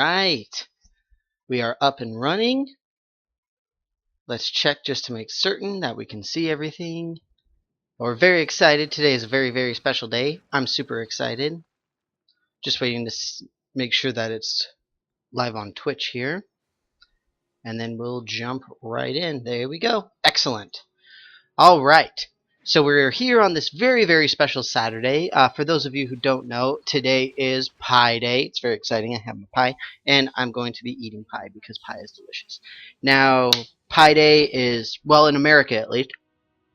Right. We are up and running. Let's check just to make certain that we can see everything. We're very excited. Today is a very, very special day. I'm super excited. Just waiting to make sure that it's live on Twitch here. And then we'll jump right in. There we go. Excellent. All right. So we're here on this very, very special Saturday. For those of you who don't know, today is Pi Day. It's very exciting. I have my pie, and I'm going to be eating pie because pie is delicious. Now, Pi Day is, well, in America at least.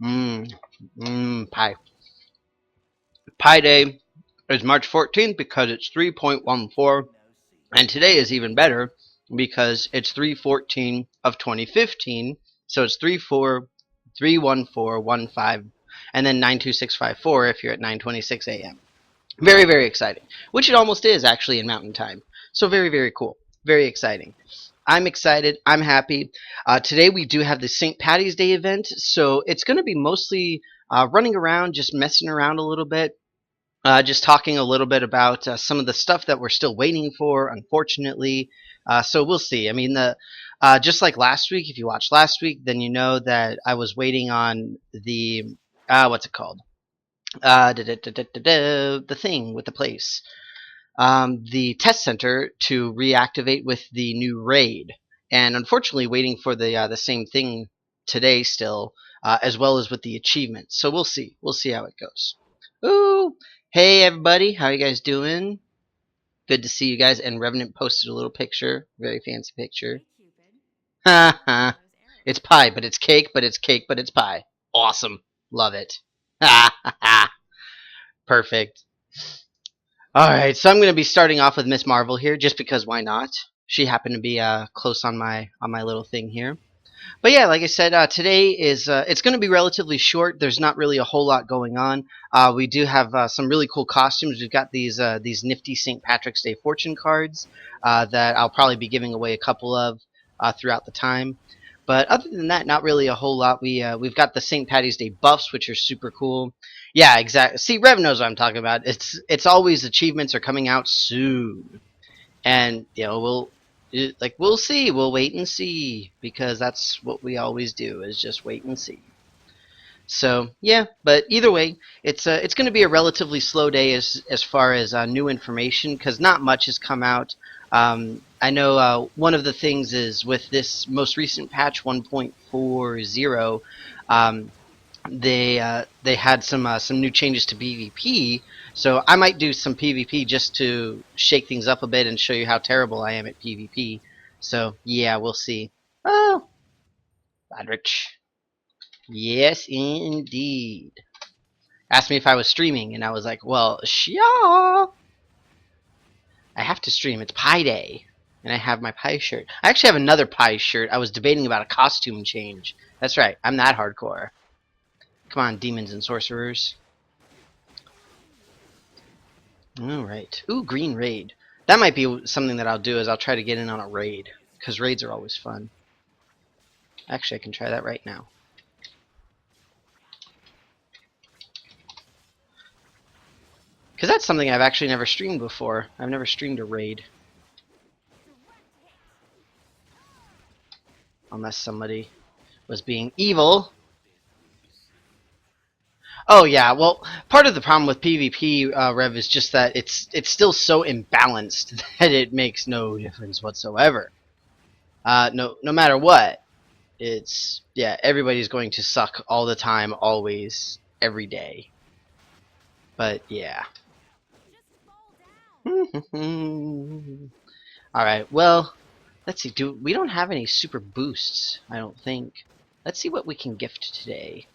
Pie. Pi Day is March 14th because it's 3.14, and today is even better because it's 3/14 of 2015, so it's 3/4/31415, and then 92654 if you're at 9:26 a.m. Very, very exciting, which it almost is actually in Mountain Time. So very, very cool, very exciting. I'm excited. I'm happy. Today we do have the St. Patty's Day event, so it's going to be mostly running around, just messing around a little bit. Just talking a little bit about some of the stuff that we're still waiting for, unfortunately. So we'll see. I mean, just like last week, if you watched last week, then you know that I was waiting on the what's it called? The thing with the place, the test center to reactivate with the new raid, and unfortunately, waiting for the same thing today still, as well as with the achievements. So we'll see. We'll see how it goes. Ooh. Hey everybody, how you guys doing? Good to see you guys. And Revenant posted a little picture, very fancy picture. Ha ha. It's pie, but it's cake, but it's cake, but it's pie. Awesome. Love it. Ha ha ha. Perfect. Alright, so I'm going to be starting off with Miss Marvel here, just because why not? She happened to be close on my little thing here. But yeah, like I said, today is it's going to be relatively short. There's not really a whole lot going on. We do have some really cool costumes. We've got these nifty St. Patrick's Day fortune cards that I'll probably be giving away a couple of throughout the time. But other than that, not really a whole lot. We've got the St. Patty's Day buffs, which are super cool. Yeah, exactly. See, Rev knows what I'm talking about. It's always achievements are coming out soon, and we'll see. We'll wait and see, because that's what we always do, is just wait and see. So yeah, but either way, it's going to be a relatively slow day as far as new information, because not much has come out. I know one of the things is with this most recent patch 1.40, they had some new changes to PvP, so I might do some PvP just to shake things up a bit and show you how terrible I am at PvP. So yeah, we'll see. Oh, Badrich. Yes, indeed. Asked me if I was streaming, and I was like, well, yeah. I have to stream. It's Pi Day. And I have my pie shirt. I actually have another pie shirt. I was debating about a costume change. That's right. I'm that hardcore. Come on, demons and sorcerers. Alright. Ooh, green raid. That might be something that I'll do, is I'll try to get in on a raid, because raids are always fun. Actually, I can try that right now. Because that's something I've actually never streamed before. I've never streamed a raid. Unless somebody was being evil. Oh yeah, well, part of the problem with PvP, Rev, is just that it's still so imbalanced that it makes no difference whatsoever. No matter what, everybody's going to suck all the time, always, every day. But yeah. Alright, well, let's see. We don't have any super boosts, I don't think. Let's see what we can gift today.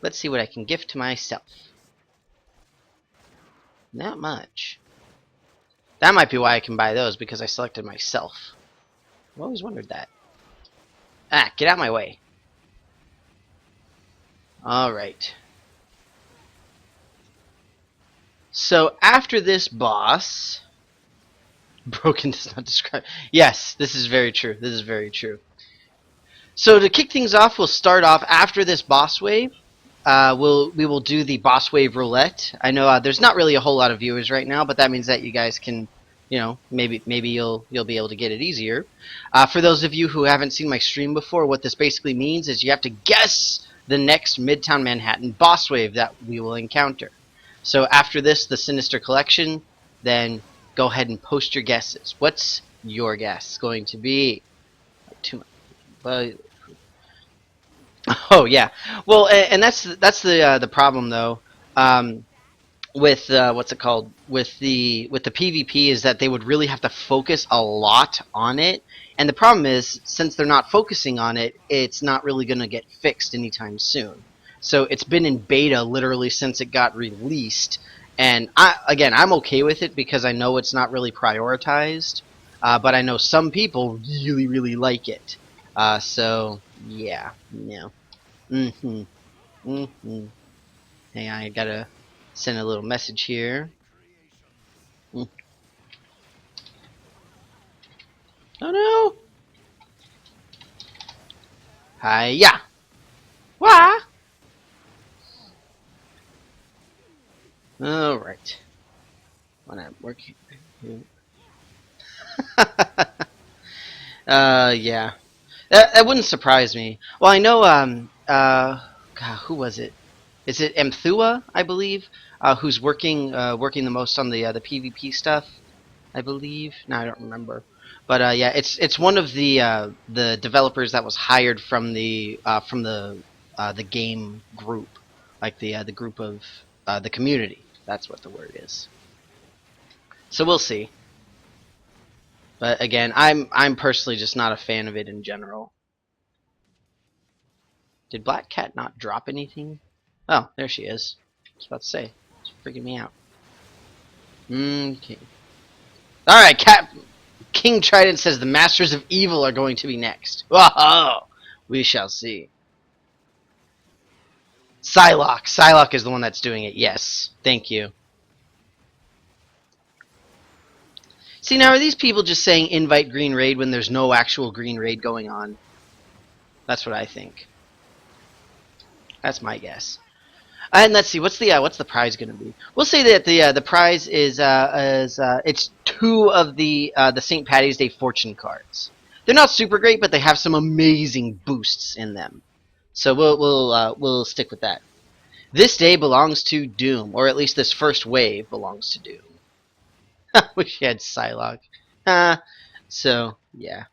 Let's see what I can gift to myself. Not much. That might be why I can buy those, because I selected myself. I've always wondered that. Ah, get out of my way. Alright. So after this boss... Broken does not describe... Yes, this is very true. This is very true. So to kick things off, we'll start off after this boss wave. We will do the boss wave roulette. I know there's not really a whole lot of viewers right now, but that means that you guys can maybe you'll be able to get it easier. For those of you who haven't seen my stream before, what this basically means is you have to guess the next Midtown Manhattan boss wave that we will encounter. So after this, the Sinister Collection, then go ahead and post your guesses. What's your guess going to be? Oh yeah, well, and that's the problem though. With what's it called, with the PvP, is that they would really have to focus a lot on it, and the problem is, since they're not focusing on it, it's not really going to get fixed anytime soon. So it's been in beta literally since it got released, and I'm okay with it because I know it's not really prioritized, but I know some people really like it. So yeah, yeah. Mm-hmm. Mm-hmm. Hang on, I gotta send a little message here. Mm. Oh no! Hiya! Wah! Alright. When I'm working. Yeah. That wouldn't surprise me. Well, I know, God, who was it? Is it Mthua, I believe, who's working the most on the PvP stuff, I believe. No, I don't remember. But yeah, it's one of the developers that was hired from the game group, like the group of the community. That's what the word is. So we'll see. But again, I'm personally just not a fan of it in general. Did Black Cat not drop anything? Oh, there she is. I was about to say, it's freaking me out. Okay. All right, King Trident says the Masters of Evil are going to be next. Whoa! We shall see. Psylocke. Psylocke is the one that's doing it. Yes. Thank you. See, now are these people just saying invite Green Raid when there's no actual Green Raid going on? That's what I think. That's my guess. And let's see, what's the prize going to be? We'll say that the prize is it's 2 of the St. Patty's Day fortune cards. They're not super great, but they have some amazing boosts in them. So we'll stick with that. This day belongs to Doom, or at least this first wave belongs to Doom. I wish you had Psylocke. So yeah,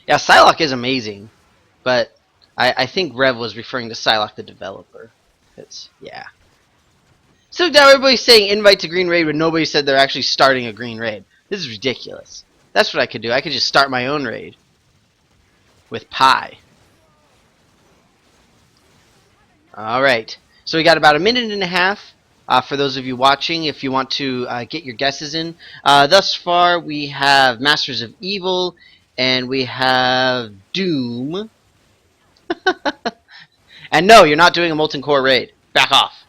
yeah, Psylocke is amazing, but I think Rev was referring to Psylocke the developer. Yeah. So now everybody's saying invite to Green Raid when nobody said they're actually starting a Green Raid. This is ridiculous. That's what I could do. I could just start my own raid. With Pi. Alright. So we got about a minute and a half for those of you watching if you want to get your guesses in. Thus far we have Masters of Evil and we have Doom. And no, you're not doing a Molten Core raid. Back off.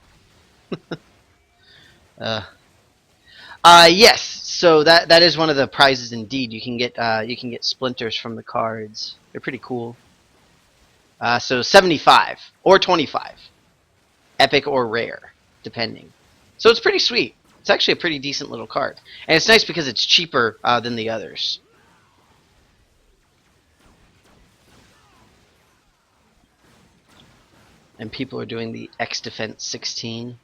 Yes. So that is one of the prizes indeed. You can get splinters from the cards. They're pretty cool. So 75 or 25, epic or rare, depending. So it's pretty sweet. It's actually a pretty decent little card, and it's nice because it's cheaper than the others. And people are doing the X Defense 16.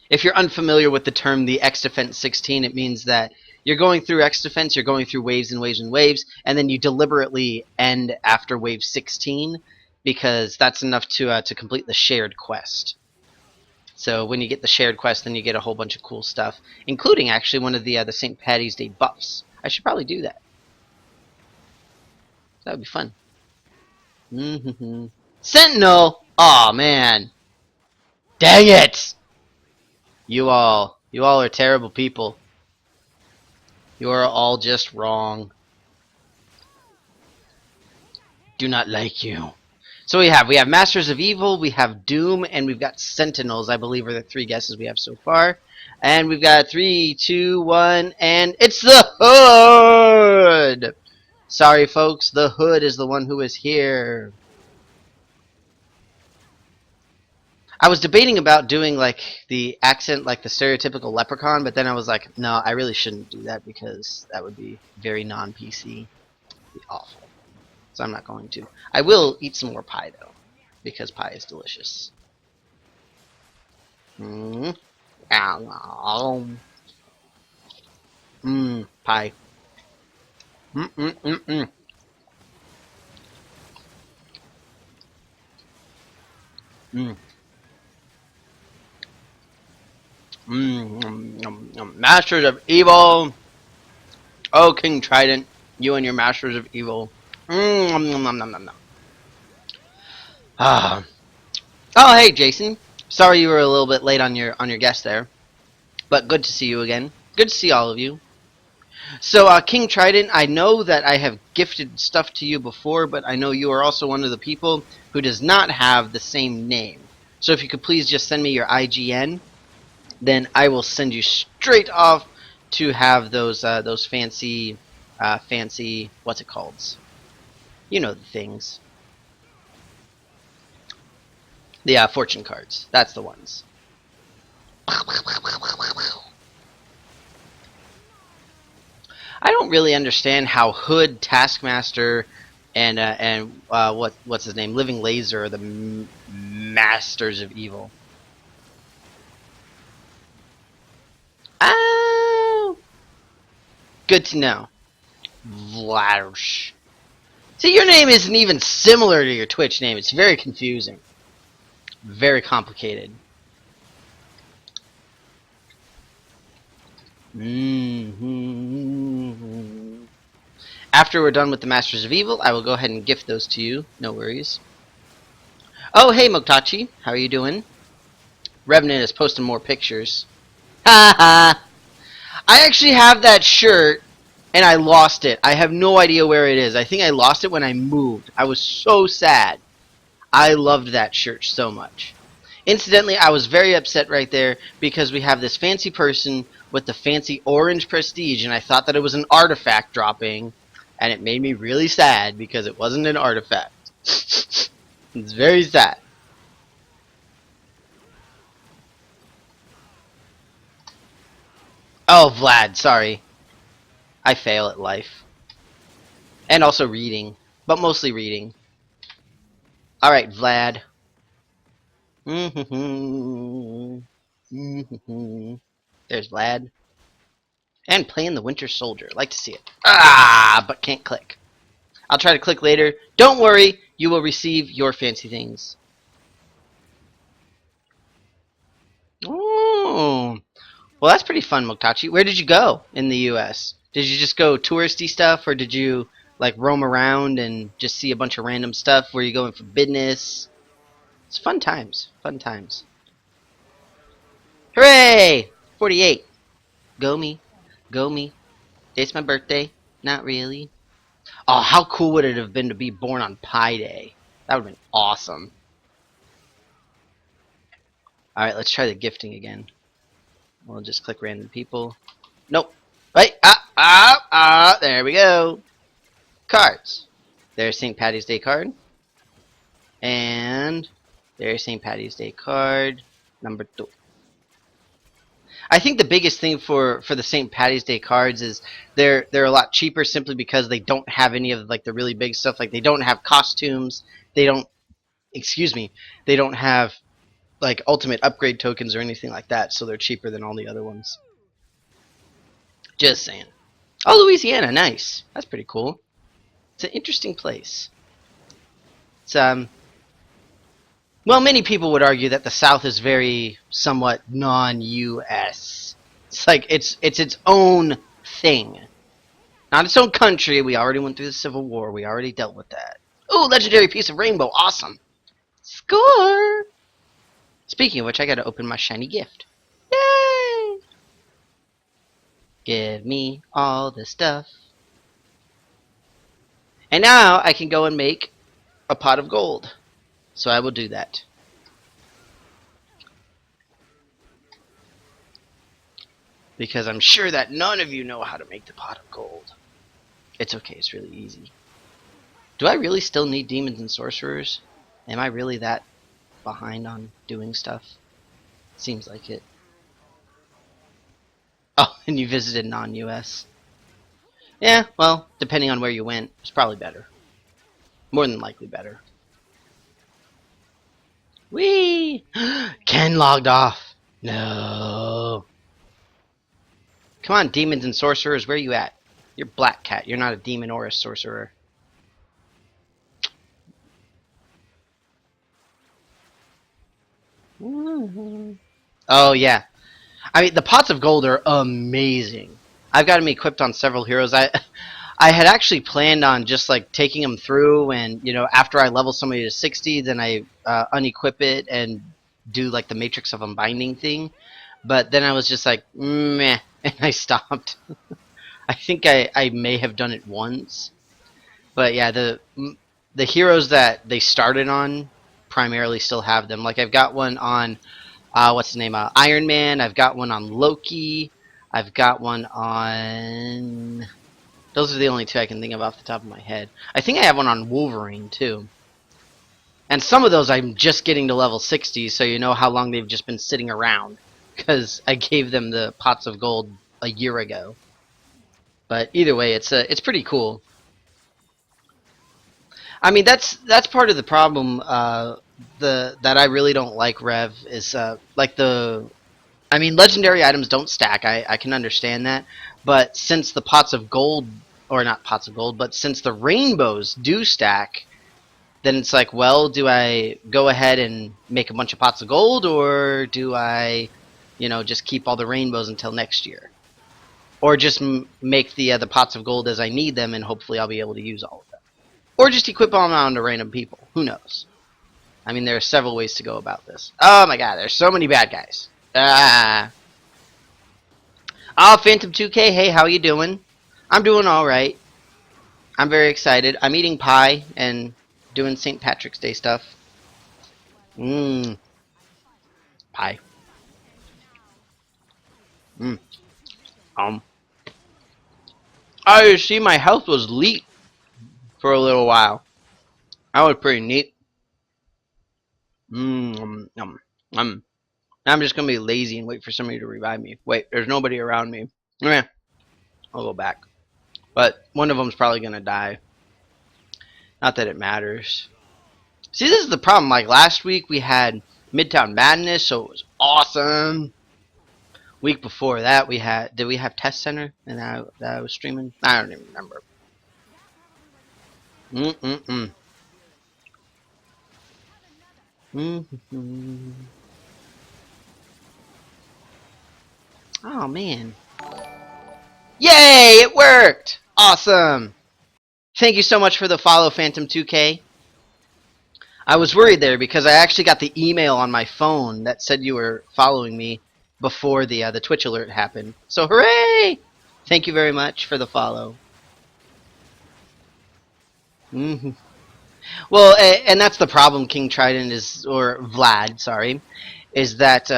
If you're unfamiliar with the term the X Defense 16, it means that you're going through X Defense, you're going through waves and waves and waves, and then you deliberately end after wave 16 because that's enough to complete the shared quest. So when you get the shared quest, then you get a whole bunch of cool stuff, including actually one of the St. Patty's Day buffs. I should probably do that. That would be fun. Sentinel! Aw, man. Dang it! You all are terrible people. You are all just wrong. Do not like you. So we have Masters of Evil, we have Doom, and we've got Sentinels, I believe are the 3 guesses we have so far. And we've got 3, 2, 1, and it's the Hood! Sorry folks, the Hood is the one who is here. I was debating about doing like the accent, like the stereotypical leprechaun, but then I was like, no, I really shouldn't do that because that would be very non-PC. Be awful. So I'm not going to. I will eat some more pie though, because pie is delicious. Mmm. Mmm. Pie. Mmm. Mmm. Mmm. Mmm. Mmm. Mmm. Masters of Evil. Oh, King Trident, you and your Masters of Evil. Mmm. Ah. Oh, hey, Jason. Sorry you were a little bit late on your guest there, but good to see you again. Good to see all of you. So, King Trident, I know that I have gifted stuff to you before, but I know you are also one of the people who does not have the same name. So if you could please just send me your IGN, then I will send you straight off to have those fancy what's it called? You know the things. The fortune cards. That's the ones. I don't really understand how Hood, Taskmaster, and what's his name, Living Laser are the masters of evil. Oh, good to know. Vladarsh. See, your name isn't even similar to your Twitch name. It's very confusing, very complicated. Mm-hmm. After we're done with the Masters of Evil, I will go ahead and gift those to you. No worries. Oh, hey, Moktachi. How are you doing? Revenant is posting more pictures. Ha ha! I actually have that shirt, and I lost it. I have no idea where it is. I think I lost it when I moved. I was so sad. I loved that shirt so much. Incidentally, I was very upset right there because we have this fancy person with the fancy orange prestige, and I thought that it was an artifact dropping, and it made me really sad because it wasn't an artifact. It's very sad. Oh, Vlad, sorry. I fail at life. And also reading, but mostly reading. Alright, Vlad. There's Vlad. And playing the Winter Soldier. Like to see it. Ah, but can't click. I'll try to click later. Don't worry, you will receive your fancy things. Oh, well, that's pretty fun, Moktachi. Where did you go in the U.S.? Did you just go touristy stuff, or did you like roam around and just see a bunch of random stuff? Were you going for business? It's fun times. Fun times. Hooray! 48. Go me. Go me. It's my birthday. Not really. Oh, how cool would it have been to be born on Pi-ddy? That would have been awesome. Alright, let's try the gifting again. We'll just click random people. Nope. Wait. There we go. Cards. There's St. Patty's Day card. And there's St. Patty's Day card number 2. I think the biggest thing for the St. Patty's Day cards is they're a lot cheaper simply because they don't have any of like the really big stuff. Like they don't have costumes. They don't. Excuse me. They don't have like ultimate upgrade tokens or anything like that. So they're cheaper than all the other ones. Just saying. Oh, Louisiana, nice. That's pretty cool. It's an interesting place. It's well, many people would argue that the South is very somewhat non-U.S. It's like it's its own thing, not its own country. We already went through the Civil War. We already dealt with that. Ooh, legendary piece of rainbow, awesome. Score. Speaking of which, I gotta open my shiny gift. Yay! Give me all the stuff. And now I can go and make a pot of gold. So I will do that. Because I'm sure that none of you know how to make the pot of gold. It's okay, it's really easy. Do I really still need demons and sorcerers? Am I really that behind on doing stuff. Seems like it. Oh, and you visited non-US. Yeah, well, depending on where you went, it's probably better. More than likely better. Whee! Ken logged off. No. Come on, demons and sorcerers, where you at? You're Black Cat. You're not a demon or a sorcerer. Oh, yeah. I mean, the pots of gold are amazing. I've got them equipped on several heroes. I had actually planned on just like taking them through, and after I level somebody to 60, then I unequip it and do like the Matrix of Unbinding thing. But then I was just like, meh, and I stopped. I think I may have done it once, but yeah, the heroes that they started on primarily still have them. Like I've got one on what's the name? Iron Man. I've got one on Loki. I've got one on. Those are the only two I can think of off the top of my head. I think I have one on Wolverine too. And some of those I'm just getting to level 60, so you know how long they've just been sitting around. Because I gave them the pots of gold a year ago. But either way, it's pretty cool. I mean, that's part of the problem. That I really don't like Rev is like the. I mean, legendary items don't stack. I can understand that, but since the pots of gold, or not pots of gold, but since the rainbows do stack, then it's like, well, do I go ahead and make a bunch of pots of gold, or do I, just keep all the rainbows until next year, or just make the pots of gold as I need them, and hopefully I'll be able to use all of them. Or just equip them onto random people. Who knows? I mean, there are several ways to go about this. Oh my god, there's so many bad guys. Ah. Oh, Phantom 2K, hey, how you doing? I'm doing alright. I'm very excited. I'm eating pie and doing St. Patrick's Day stuff. Mmm. Pie. Mmm. Oh, you see, my health was leet for a little while. That was pretty neat. Mmm. I'm just gonna be lazy and wait for somebody to revive me. Wait, there's nobody around me. Yeah, I'll go back. But one of them's probably gonna die. Not that it matters. See, this is the problem. Like last week we had Midtown Madness, so it was awesome. Week before that we had. Did we have Test Center and that I was streaming? I don't even remember. Mm. Mm. Oh man! Yay! It worked! Awesome! Thank you so much for the follow, Phantom 2K. I was worried there because I actually got the email on my phone that said you were following me before the Twitch alert happened. So hooray! Thank you very much for the follow. Mm-hmm. Well, and that's the problem, King Trident or Vlad, sorry, is that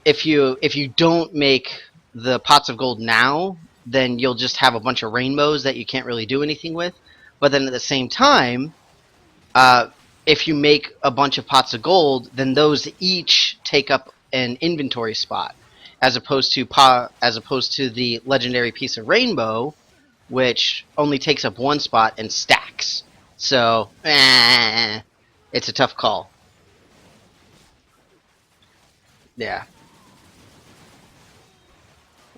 if you don't make the pots of gold now, then you'll just have a bunch of rainbows that you can't really do anything with. But then at the same time, uh, if you make a bunch of pots of gold, then those each take up an inventory spot, as opposed to the legendary piece of rainbow, which only takes up one spot and stacks. So, it's a tough call. Yeah.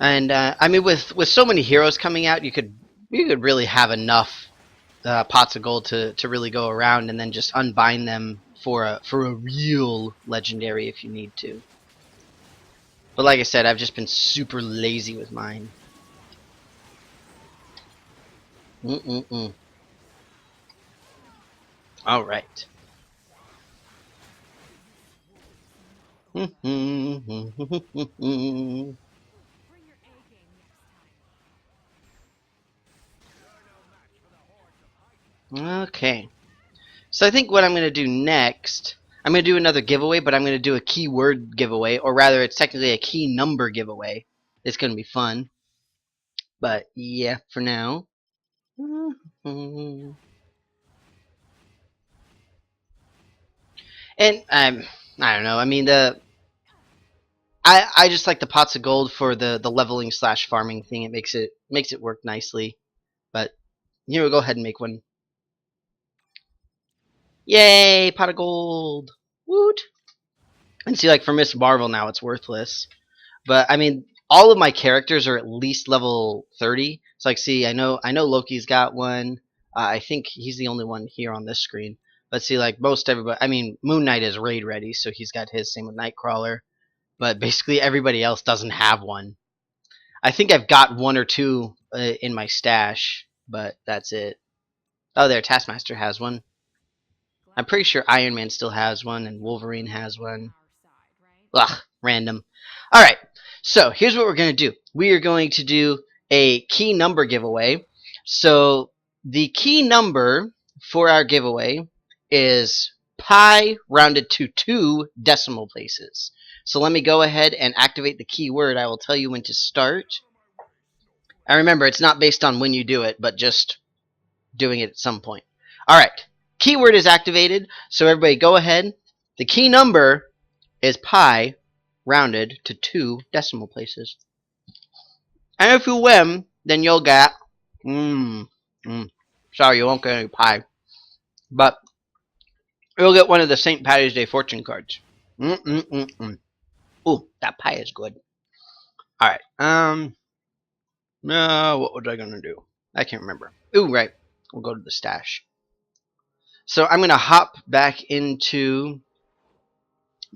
And I mean, with so many heroes coming out, you could really have enough pots of gold to really go around, and then just unbind them for a real legendary if you need to. But like I said, I've just been super lazy with mine. All right. Okay. So I think what I'm going to do next, I'm going to do another giveaway, but I'm going to do a keyword giveaway, or rather it's technically a key number giveaway. It's going to be fun. But yeah, for now. And I don't know. I mean, I just like the pots of gold for the leveling slash farming thing. It makes it work nicely. But here we'll go ahead and make one. Yay, pot of gold. Woot. And see, like for Miss Marvel now, it's worthless. But I mean, all of my characters are at least level 30. So like, see, I know Loki's got one. I think he's the only one here on this screen. But see, like most everybody, I mean, Moon Knight is raid ready, so he's got his. Same with Nightcrawler. But basically, everybody else doesn't have one. I think I've got one or two in my stash, but that's it. Oh, there, Taskmaster has one. I'm pretty sure Iron Man still has one, and Wolverine has one. Ugh, random. Alright, so here's what we're going to do. We are going to do a key number giveaway. So the key number for our giveaway is pi rounded to 2 decimal places. So let me go ahead and activate the keyword. I will tell you when to start. And remember, it's not based on when you do it, but just doing it at some point. Alright, keyword is activated, so everybody go ahead. The key number is pi rounded to 2 decimal places. And if you win, then you'll get... sorry, you won't get any pie. But you'll get one of the St. Patty's Day fortune cards. Ooh, that pie is good. Alright, no, what was I gonna do? I can't remember. Ooh, right. We'll go to the stash. So I'm gonna hop back into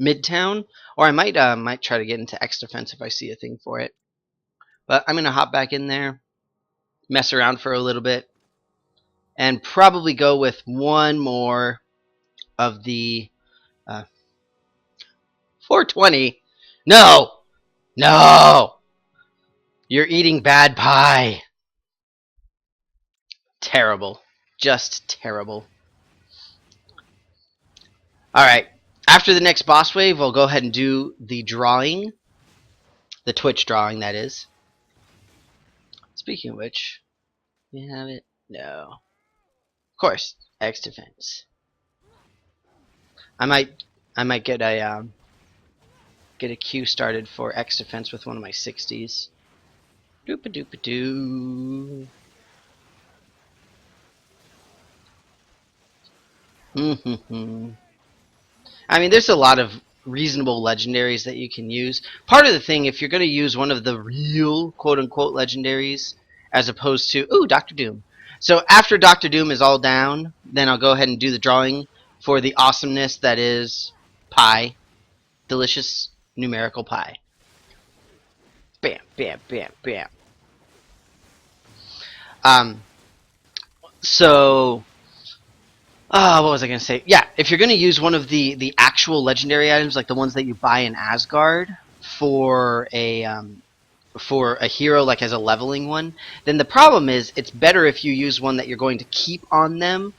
Midtown, or I might try to get into X Defense if I see a thing for it. But I'm gonna hop back in there, mess around for a little bit, and probably go with one more of the 420. No, no, you're eating bad pie. Terrible, just terrible. All right. After the next boss wave, we'll go ahead and do the drawing, the Twitch drawing, that is. Speaking of which, you have it? No. Of course, X Defense. I might get a queue started for X Defense with one of my 60s. Doopa doopa doo. I mean, there's a lot of reasonable legendaries that you can use. Part of the thing, if you're going to use one of the real quote-unquote legendaries, as opposed to, ooh, Doctor Doom. So after Doctor Doom is all down, then I'll go ahead and do the drawing for the awesomeness that is pie. Delicious numerical pie. Bam, bam, bam, bam. So... what was I going to say? Yeah, if you're going to use one of the actual legendary items, like the ones that you buy in Asgard for a hero, like as a leveling one, then the problem is it's better if you use one that you're going to keep on them,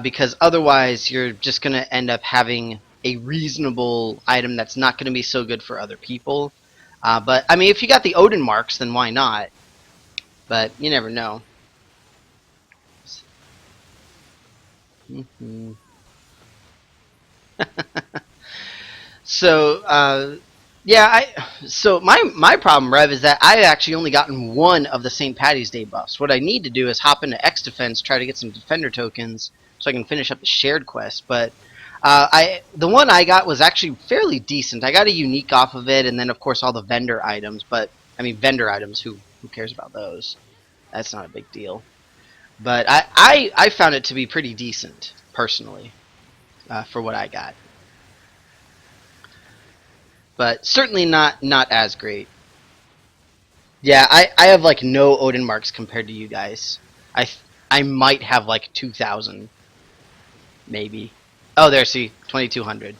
because otherwise you're just going to end up having a reasonable item that's not going to be so good for other people. But, I mean, if you got the Odin marks, then why not? But you never know. So, yeah, so my problem, Rev, is that I've actually only gotten one of the St. Patty's Day buffs. What I need to do is hop into X Defense, try to get some Defender tokens, so I can finish up the shared quest. But the one I got was actually fairly decent. I got a unique off of it, and then of course all the vendor items. But I mean, vendor items. Who cares about those? That's not a big deal. But I found it to be pretty decent, personally, for what I got. But certainly not as great. Yeah, I have like no Odin marks compared to you guys. I might have like 2,000, maybe. Oh, there, see, 2,200.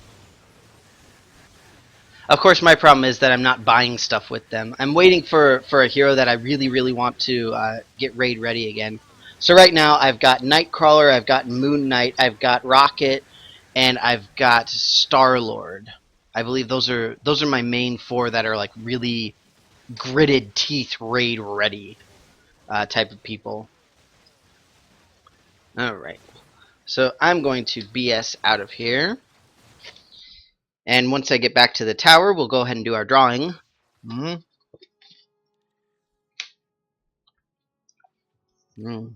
Of course, my problem is that I'm not buying stuff with them. I'm waiting for a hero that I really want to get raid ready again. So right now, I've got Nightcrawler, I've got Moon Knight, I've got Rocket, and I've got Star-Lord. I believe those are my main 4 that are like really gritted teeth raid ready type of people. Alright. So I'm going to BS out of here. And once I get back to the tower, we'll go ahead and do our drawing. Mm. Mm.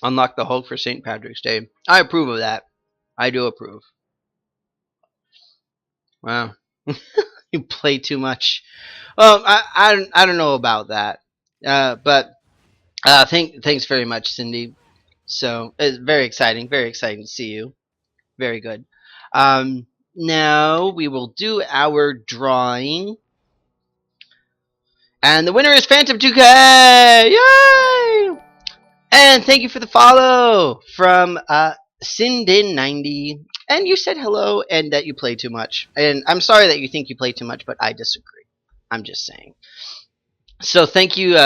Unlock the Hulk for St. Patrick's Day. I approve of that. I do approve. Wow. You play too much. Well, I don't know about that. But thanks very much, Cindy. So it's very exciting to see you. Very good. Now we will do our drawing. And the winner is Phantom 2K! Yay! And thank you for the follow from Sindin90. And you said hello and that you play too much. And I'm sorry that you think you play too much, but I disagree. I'm just saying. So thank you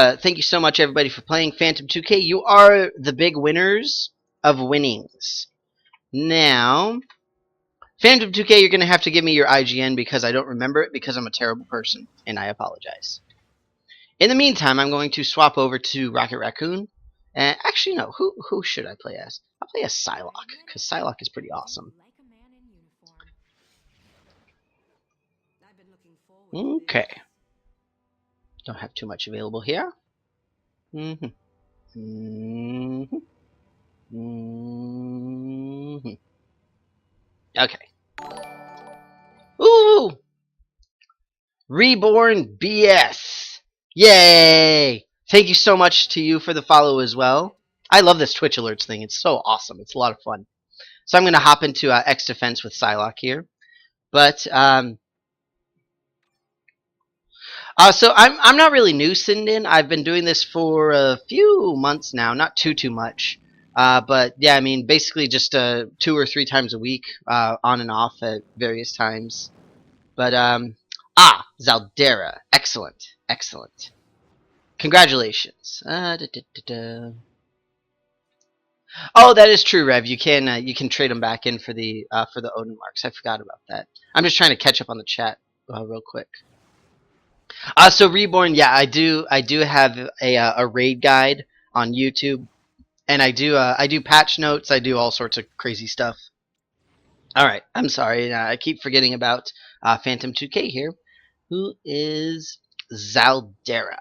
so much everybody for playing Phantom 2K. You are the big winners of winnings. Now, Phantom 2K, you're going to have to give me your IGN because I don't remember it because I'm a terrible person, and I apologize. In the meantime, I'm going to swap over to Rocket Raccoon. And actually, no, who should I play as? I'll play as Psylocke, because Psylocke is pretty awesome. Okay. Don't have too much available here. Mm-hmm. Mm-hmm. Mm-hmm. Okay. Ooh! Reborn BS! Yay! Thank you so much to you for the follow as well. I love this Twitch alerts thing. It's so awesome. It's a lot of fun. So I'm going to hop into X Defense with Psylocke here. But, so I'm not really new, Sindin. I've been doing this for a few months now. Not too much. But, yeah, I mean, basically just 2 or 3 times a week, on and off at various times. But, Zaldera. Excellent. Excellent. Congratulations. Oh, that is true, Rev. You can trade them back in for the Odin marks. I forgot about that. I'm just trying to catch up on the chat real quick. So Reborn, yeah, I do have a raid guide on YouTube, and I do patch notes. I do all sorts of crazy stuff. All right, I'm sorry. I keep forgetting about Phantom 2K here, who is Zaldera.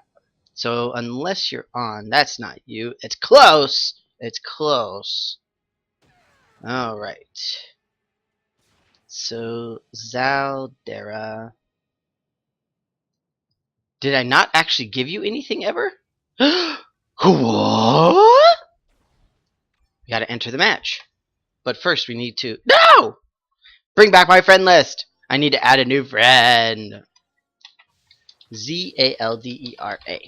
So unless you're on, that's not you. It's close. It's close. All right. So Zaldera. Did I not actually give you anything ever? What? We gotta enter the match. But first we need to... No! Bring back my friend list. I need to add a new friend. Zaldera.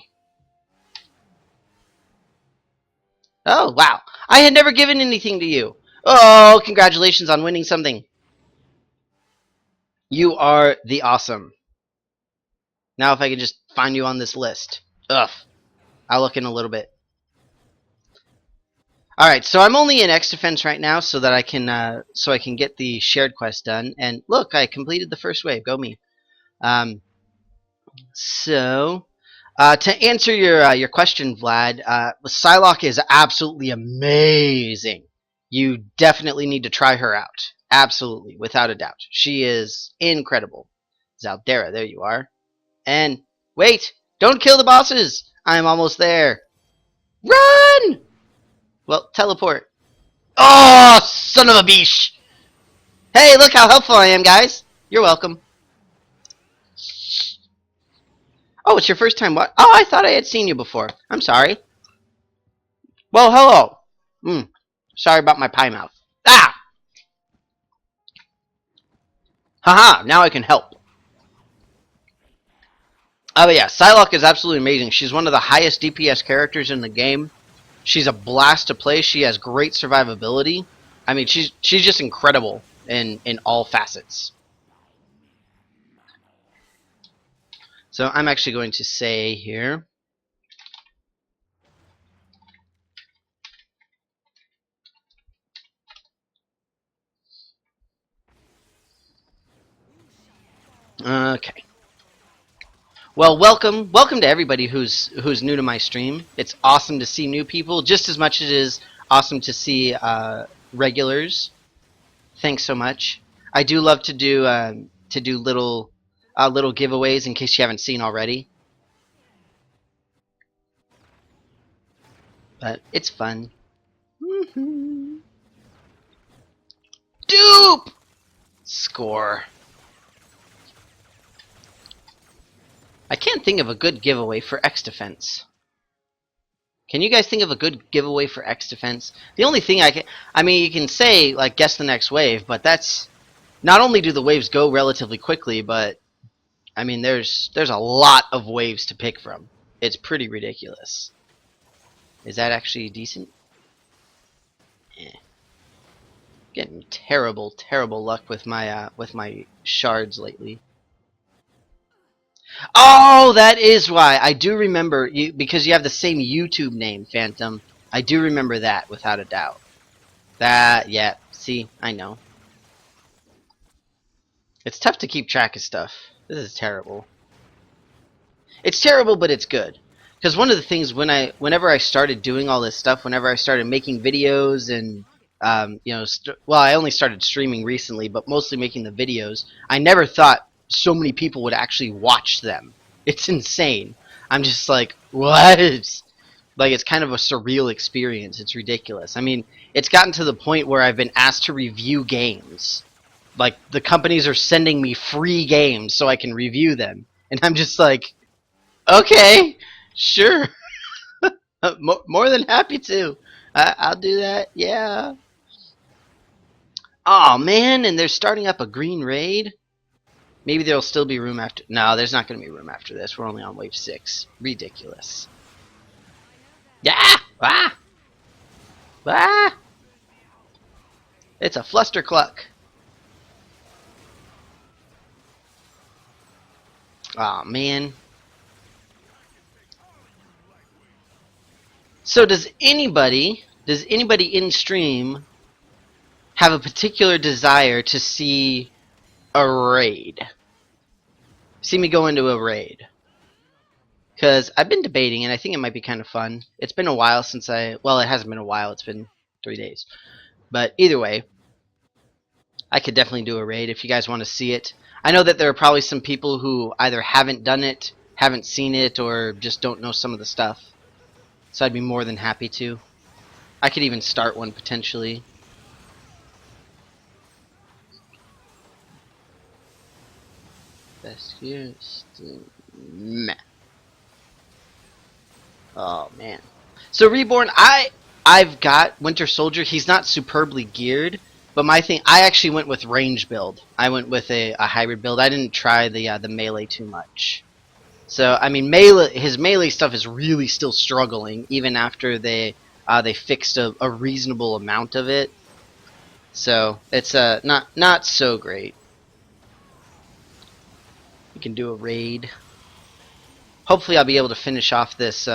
Oh, wow. I had never given anything to you. Oh, congratulations on winning something. You are the awesome. Now if I could just find you on this list. Ugh. I'll look in a little bit. Alright, so I'm only in X Defense right now so that I can get the shared quest done. And look, I completed the first wave. Go me. To answer your question, Vlad, Psylocke is absolutely amazing. You definitely need to try her out. Absolutely, without a doubt. She is incredible. Zaldera, there you are. And, wait! Don't kill the bosses! I'm almost there. Run! Well, teleport. Oh, son of a beesh! Hey, look how helpful I am, guys! You're welcome. Oh, it's your first time what? Oh, I thought I had seen you before. I'm sorry. Well, hello. Sorry about my pie mouth. Ah! Haha, now I can help. Oh, but yeah, Psylocke is absolutely amazing. She's one of the highest DPS characters in the game. She's a blast to play. She has great survivability. I mean, she's just incredible in all facets. So I'm actually going to say here... Okay. Well, welcome to everybody who's new to my stream. It's awesome to see new people, just as much as it is awesome to see regulars. Thanks so much. I do love to do little giveaways in case you haven't seen already. But it's fun. Dupe! Score. I can't think of a good giveaway for X Defense. Can you guys think of a good giveaway for X Defense? The only thing I mean, you can say, like, guess the next wave, but that's... Not only do the waves go relatively quickly, but, I mean, there's a lot of waves to pick from. It's pretty ridiculous. Is that actually decent? Eh. Getting terrible, terrible luck with my shards lately. Oh, that is why. I do remember you because you have the same YouTube name, Phantom. I do remember that without a doubt. That, yeah. See, I know. It's tough to keep track of stuff. This is terrible. It's terrible, but it's good. Because one of the things whenever I started doing all this stuff, whenever I started making videos and you know, well, I only started streaming recently, but mostly making the videos. I never thought so many people would actually watch them. It's insane. I'm just like, what? Like, it's kind of a surreal experience. It's ridiculous. I mean, it's gotten to the point where I've been asked to review games. Like, the companies are sending me free games so I can review them. And I'm just like, okay, sure. More than happy to. I'll do that, yeah. Oh man, and they're starting up a green raid? Maybe there'll still be room after... No, there's not going to be room after this. We're only on wave 6. Ridiculous. Yeah! Ah! Ah! It's a flustercluck. Oh man. So does anybody in stream have a particular desire to see a raid? See me go into a raid? Because I've been debating, and I think it might be kind of fun. It's been a while since well, it hasn't been a while. It's been 3 days. But either way, I could definitely do a raid if you guys want to see it. I know that there are probably some people who either haven't done it, haven't seen it, or just don't know some of the stuff. So I'd be more than happy to. I could even start one potentially. Best here. Meh. Oh man. So Reborn, I've got Winter Soldier. He's not superbly geared, but my thing, I actually went with range build. I went with a hybrid build. I didn't try the melee too much. So I mean, his melee stuff is really still struggling, even after they fixed a reasonable amount of it. So it's not so great. We can do a raid. Hopefully, I'll be able to finish off this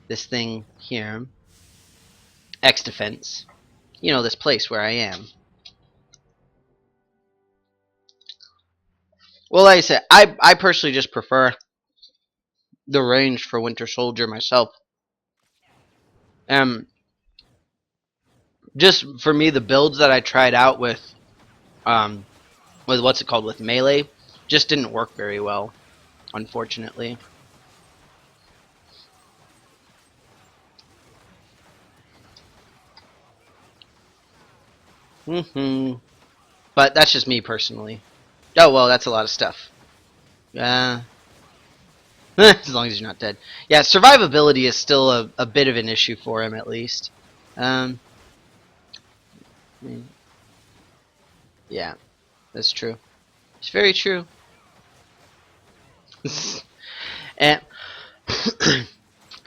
this thing here. X Defense. You know, this place where I am. Well, like I said, I personally just prefer the range for Winter Soldier myself. Just for me, the builds that I tried out with what's it called, with melee, just didn't work very well, unfortunately. But that's just me personally. Oh well, that's a lot of stuff. As long as you're not dead. Yeah, survivability is still a bit of an issue for him, at least. Yeah, that's true. It's very true. And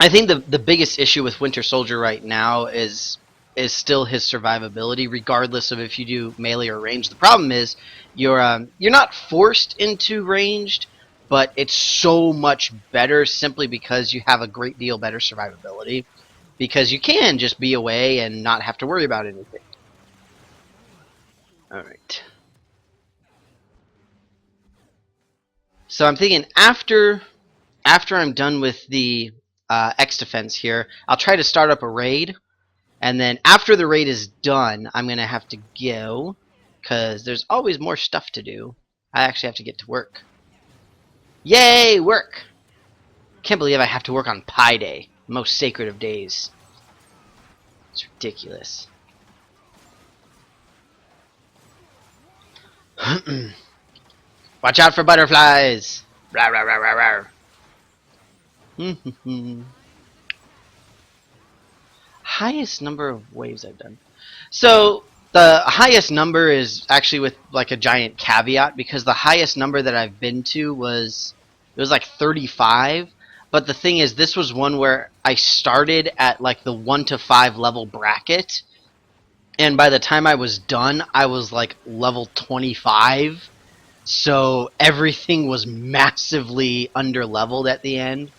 I think the biggest issue with Winter Soldier right now is still his survivability, regardless of if you do melee or ranged. The problem is you're not forced into ranged, but it's so much better simply because you have a great deal better survivability, because you can just be away and not have to worry about anything. Alright. So I'm thinking after I'm done with the X Defense here, I'll try to start up a raid. And then after the raid is done, I'm going to have to go because there's always more stuff to do. I actually have to get to work. Yay, work! Can't believe I have to work on Pi-ddy, most sacred of days. It's ridiculous. Watch out for butterflies! Rawr, rawr, rawr, rawr. Highest number of waves I've done. So the highest number is actually with like a giant caveat, because the highest number that I've been to was like 35. But the thing is, this was one where I started at like the 1 to 5 level bracket, and by the time I was done, I was like level 25. So everything was massively under leveled at the end.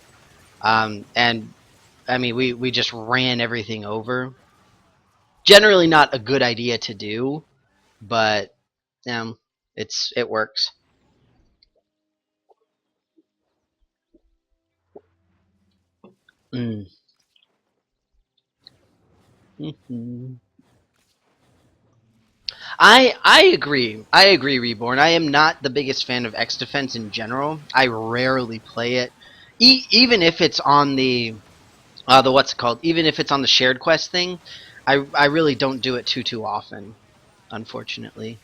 And I mean, we just ran everything over. Generally not a good idea to do, but it works. Mm. Mm-hmm. I agree. I agree, Reborn. I am not the biggest fan of X Defense in general. I rarely play it, even if it's on the what's it called? Even if it's on the shared quest thing, I really don't do it too often, unfortunately.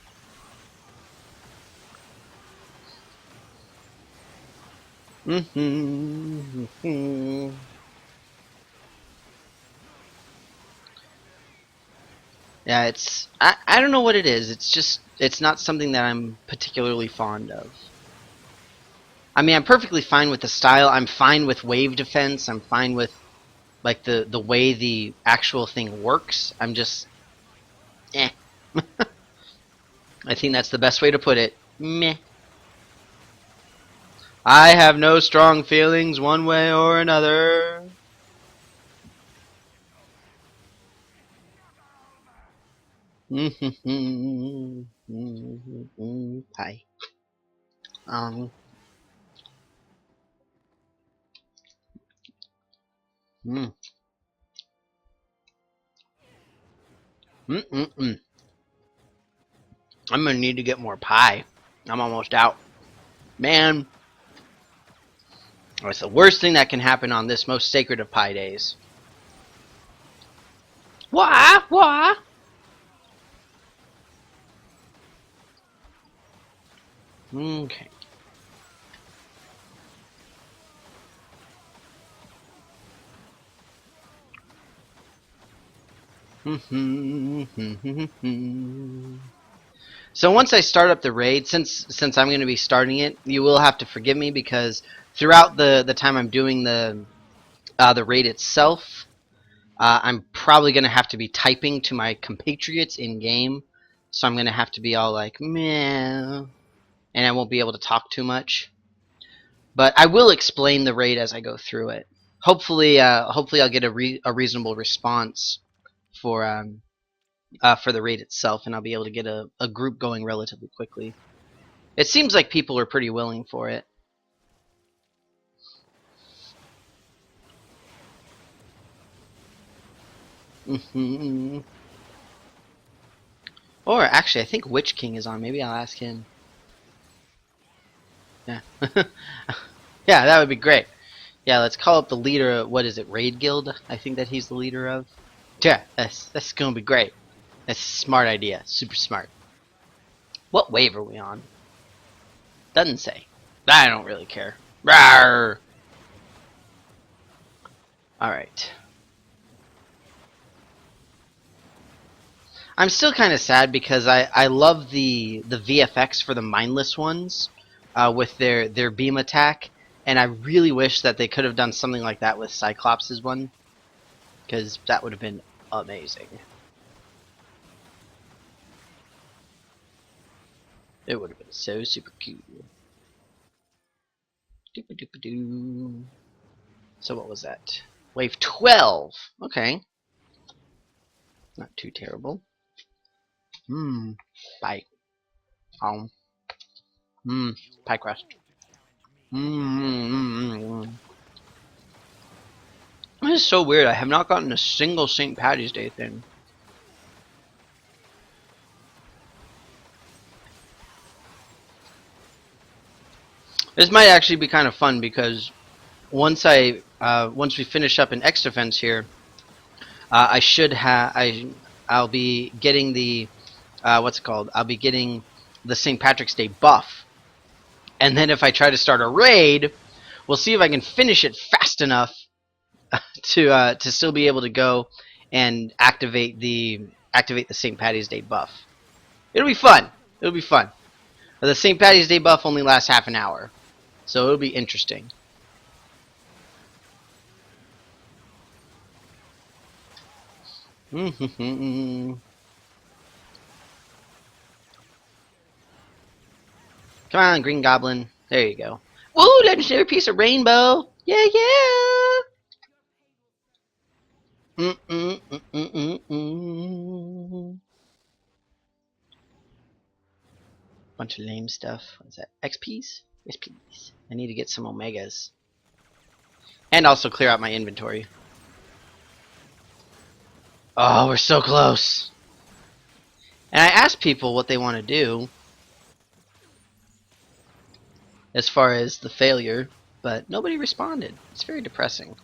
Mm-hmm. Yeah, I don't know what it is. It's just it's not something that I'm particularly fond of. I mean, I'm perfectly fine with the style. I'm fine with wave defense. I'm fine with like the way the actual thing works. I'm just eh. I think that's the best way to put it. Meh. I have no strong feelings one way or another. Hi. Um. Mm. Mm. I'm gonna need to get more pie. I'm almost out. Man, it's the worst thing that can happen on this most sacred of pie days. Wah! Wah! Okay. So once I start up the raid, since I'm going to be starting it, you will have to forgive me, because throughout the time I'm doing the raid itself, I'm probably going to have to be typing to my compatriots in game. So I'm going to have to be all like meh, and I won't be able to talk too much. But I will explain the raid as I go through it. Hopefully, hopefully I'll get a reasonable response for the raid itself, and I'll be able to get a group going relatively quickly. It seems like people are pretty willing for it. Or actually, I think Witch King is on. Maybe I'll ask him. Yeah. Yeah, that would be great. Yeah, let's call up the leader of, what is it, Raid Guild? I think that he's the leader of. Yeah, that's gonna be great. That's a smart idea. Super smart. What wave are we on? Doesn't say. I don't really care. Rawr! Alright. I'm still kind of sad because I love the VFX for the mindless ones with their beam attack, and I really wish that they could have done something like that with Cyclops' one, because that would have been amazing. It would have been so super cute. Doop-a-doop-a-doo. So what was that? Wave 12! Okay. Not too terrible. Bye. Pie crust. This is so weird. I have not gotten a single St. Patty's Day thing. This might actually be kind of fun because once we finish up in X Defense here, I'll be getting the what's it called? I'll be getting the St. Patrick's Day buff, and then if I try to start a raid, we'll see if I can finish it fast enough to still be able to go and activate the St. Patty's Day buff. It'll be fun. It'll be fun. The St. Patty's Day buff only lasts half an hour, so it'll be interesting. Come on, Green Goblin. There you go. Woo! Legendary piece of rainbow. Yeah, yeah. Bunch of lame stuff. What's that? XPs? XPs. I need to get some Omegas. And also clear out my inventory. Oh, we're so close. And I asked people what they want to do as far as the failure, but nobody responded. It's very depressing.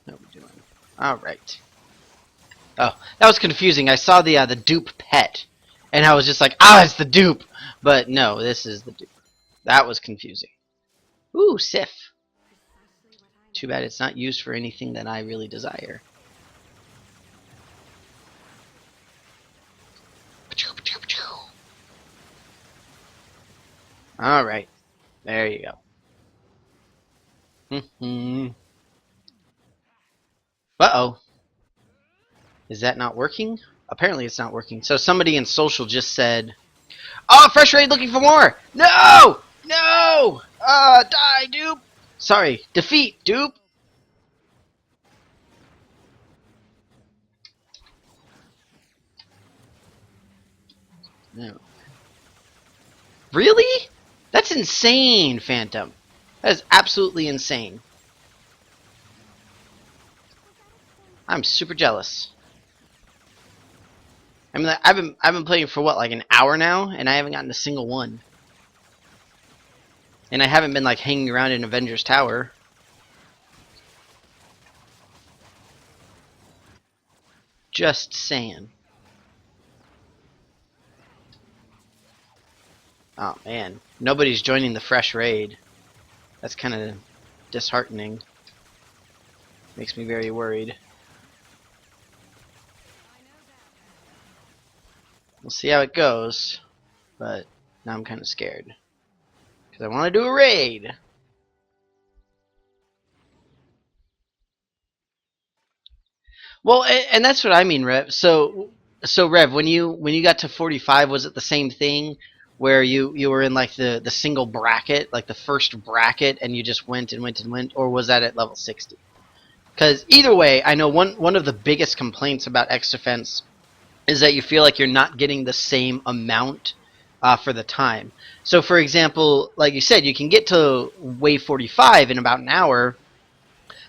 What are we doing? Alright. Oh, that was confusing. I saw the dupe pet, and I was just like, it's the dupe! But no, this is the dupe. That was confusing. Ooh, Sif. Too bad it's not used for anything that I really desire. Alright. There you go. Uh-oh. Is that not working? Apparently it's not working. So somebody in social just said, "Oh, fresh raid looking for more! No! No! Die, dupe! Sorry, defeat, dupe!" No. Really? That's insane, Phantom. That is absolutely insane. I'm super jealous. I mean, I've been playing for what, like an hour now, and I haven't gotten a single one. And I haven't been like hanging around in Avengers Tower. Just saying. Oh man, nobody's joining the fresh raid. That's kind of disheartening. Makes me very worried. We'll see how it goes, but now I'm kind of scared because I want to do a raid. Well, and that's what I mean, Rev. So Rev, when you got to 45, was it the same thing where you were in like the single bracket, like the first bracket, and you just went and went and went, or was that at level 60? Because either way, I know one of the biggest complaints about X Defense is that you feel like you're not getting the same amount for the time. So, for example, like you said, you can get to wave 45 in about an hour,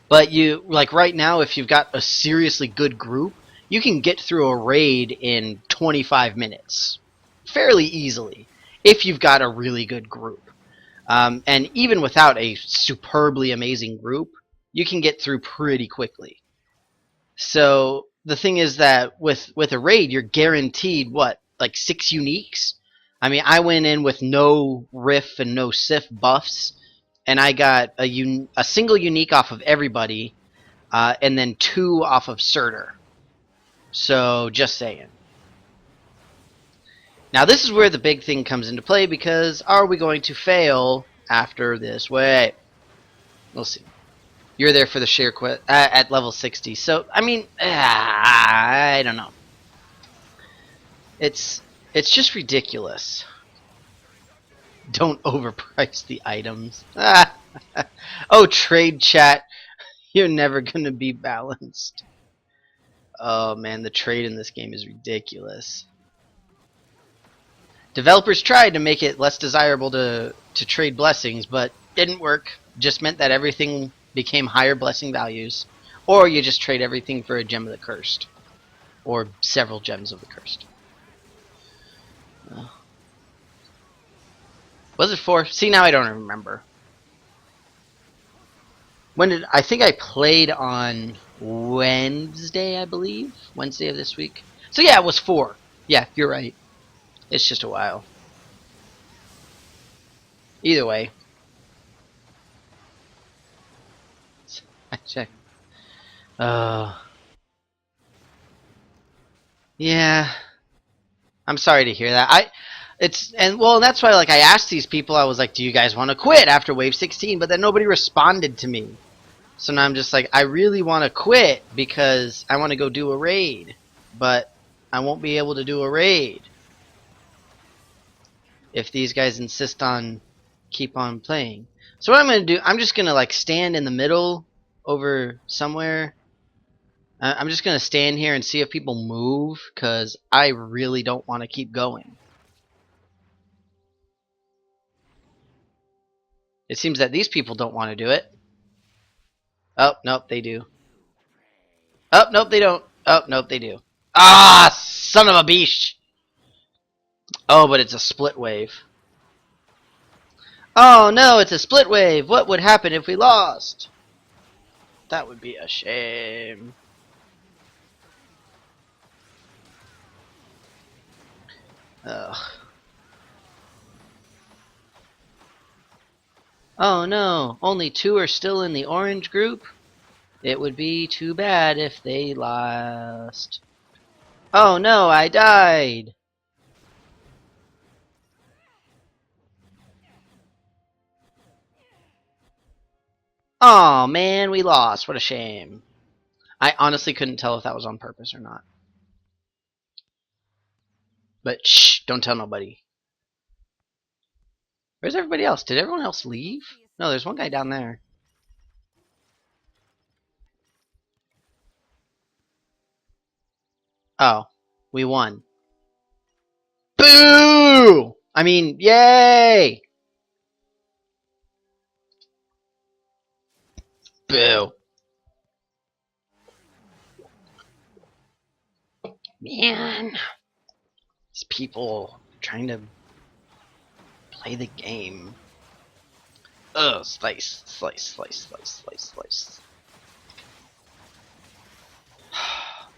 but you, like right now, if you've got a seriously good group, you can get through a raid in 25 minutes. Fairly easily, if you've got a really good group. And even without a superbly amazing group, you can get through pretty quickly. So the thing is that with a raid, you're guaranteed, what, like 6 uniques? I mean, I went in with no Riff and no Sif buffs, and I got a single unique off of everybody, and then 2 off of Surtur. So, just saying. Now, this is where the big thing comes into play, because are we going to fail after this wave? We'll see. You're there for the share quest at level 60. So, I mean, I don't know. It's just ridiculous. Don't overprice the items. Oh, trade chat. You're never going to be balanced. Oh, man, the trade in this game is ridiculous. Developers tried to make it less desirable to trade blessings, but didn't work. Just meant that everything became higher blessing values, or you just trade everything for a gem of the cursed, or several gems of the cursed. Was it 4? See, now I don't remember. When did I think I played on Wednesday, I believe? Wednesday of this week. So yeah, it was 4. Yeah, you're right. It's just a while. Either way. I checked. Yeah. I'm sorry to hear that. That's why like I asked these people, I was like, do you guys want to quit after wave 16? But then nobody responded to me. So now I'm just like, I really want to quit because I want to go do a raid. But I won't be able to do a raid if these guys insist on keep on playing. So what I'm going to do, I'm just going to like stand in the middle over somewhere. I'm just going to stand here and see if people move because I really don't want to keep going. It seems that these people don't want to do it. Oh, nope, they do. Oh, nope, they don't. Oh, nope, they do. Ah, son of a beach! Oh, but it's a split wave. Oh no, it's a split wave! What would happen if we lost? That would be a shame. Ugh. Oh no, only 2 are still in the orange group? It would be too bad if they lost. Oh no, I died! Oh man, we lost. What a shame. I honestly couldn't tell if that was on purpose or not. But shh, don't tell nobody. Where's everybody else? Did everyone else leave? No, there's one guy down there. Oh, we won. Boo! I mean, yay! Boo. Man. These people trying to play the game. Ugh, slice, slice, slice, slice, slice, slice.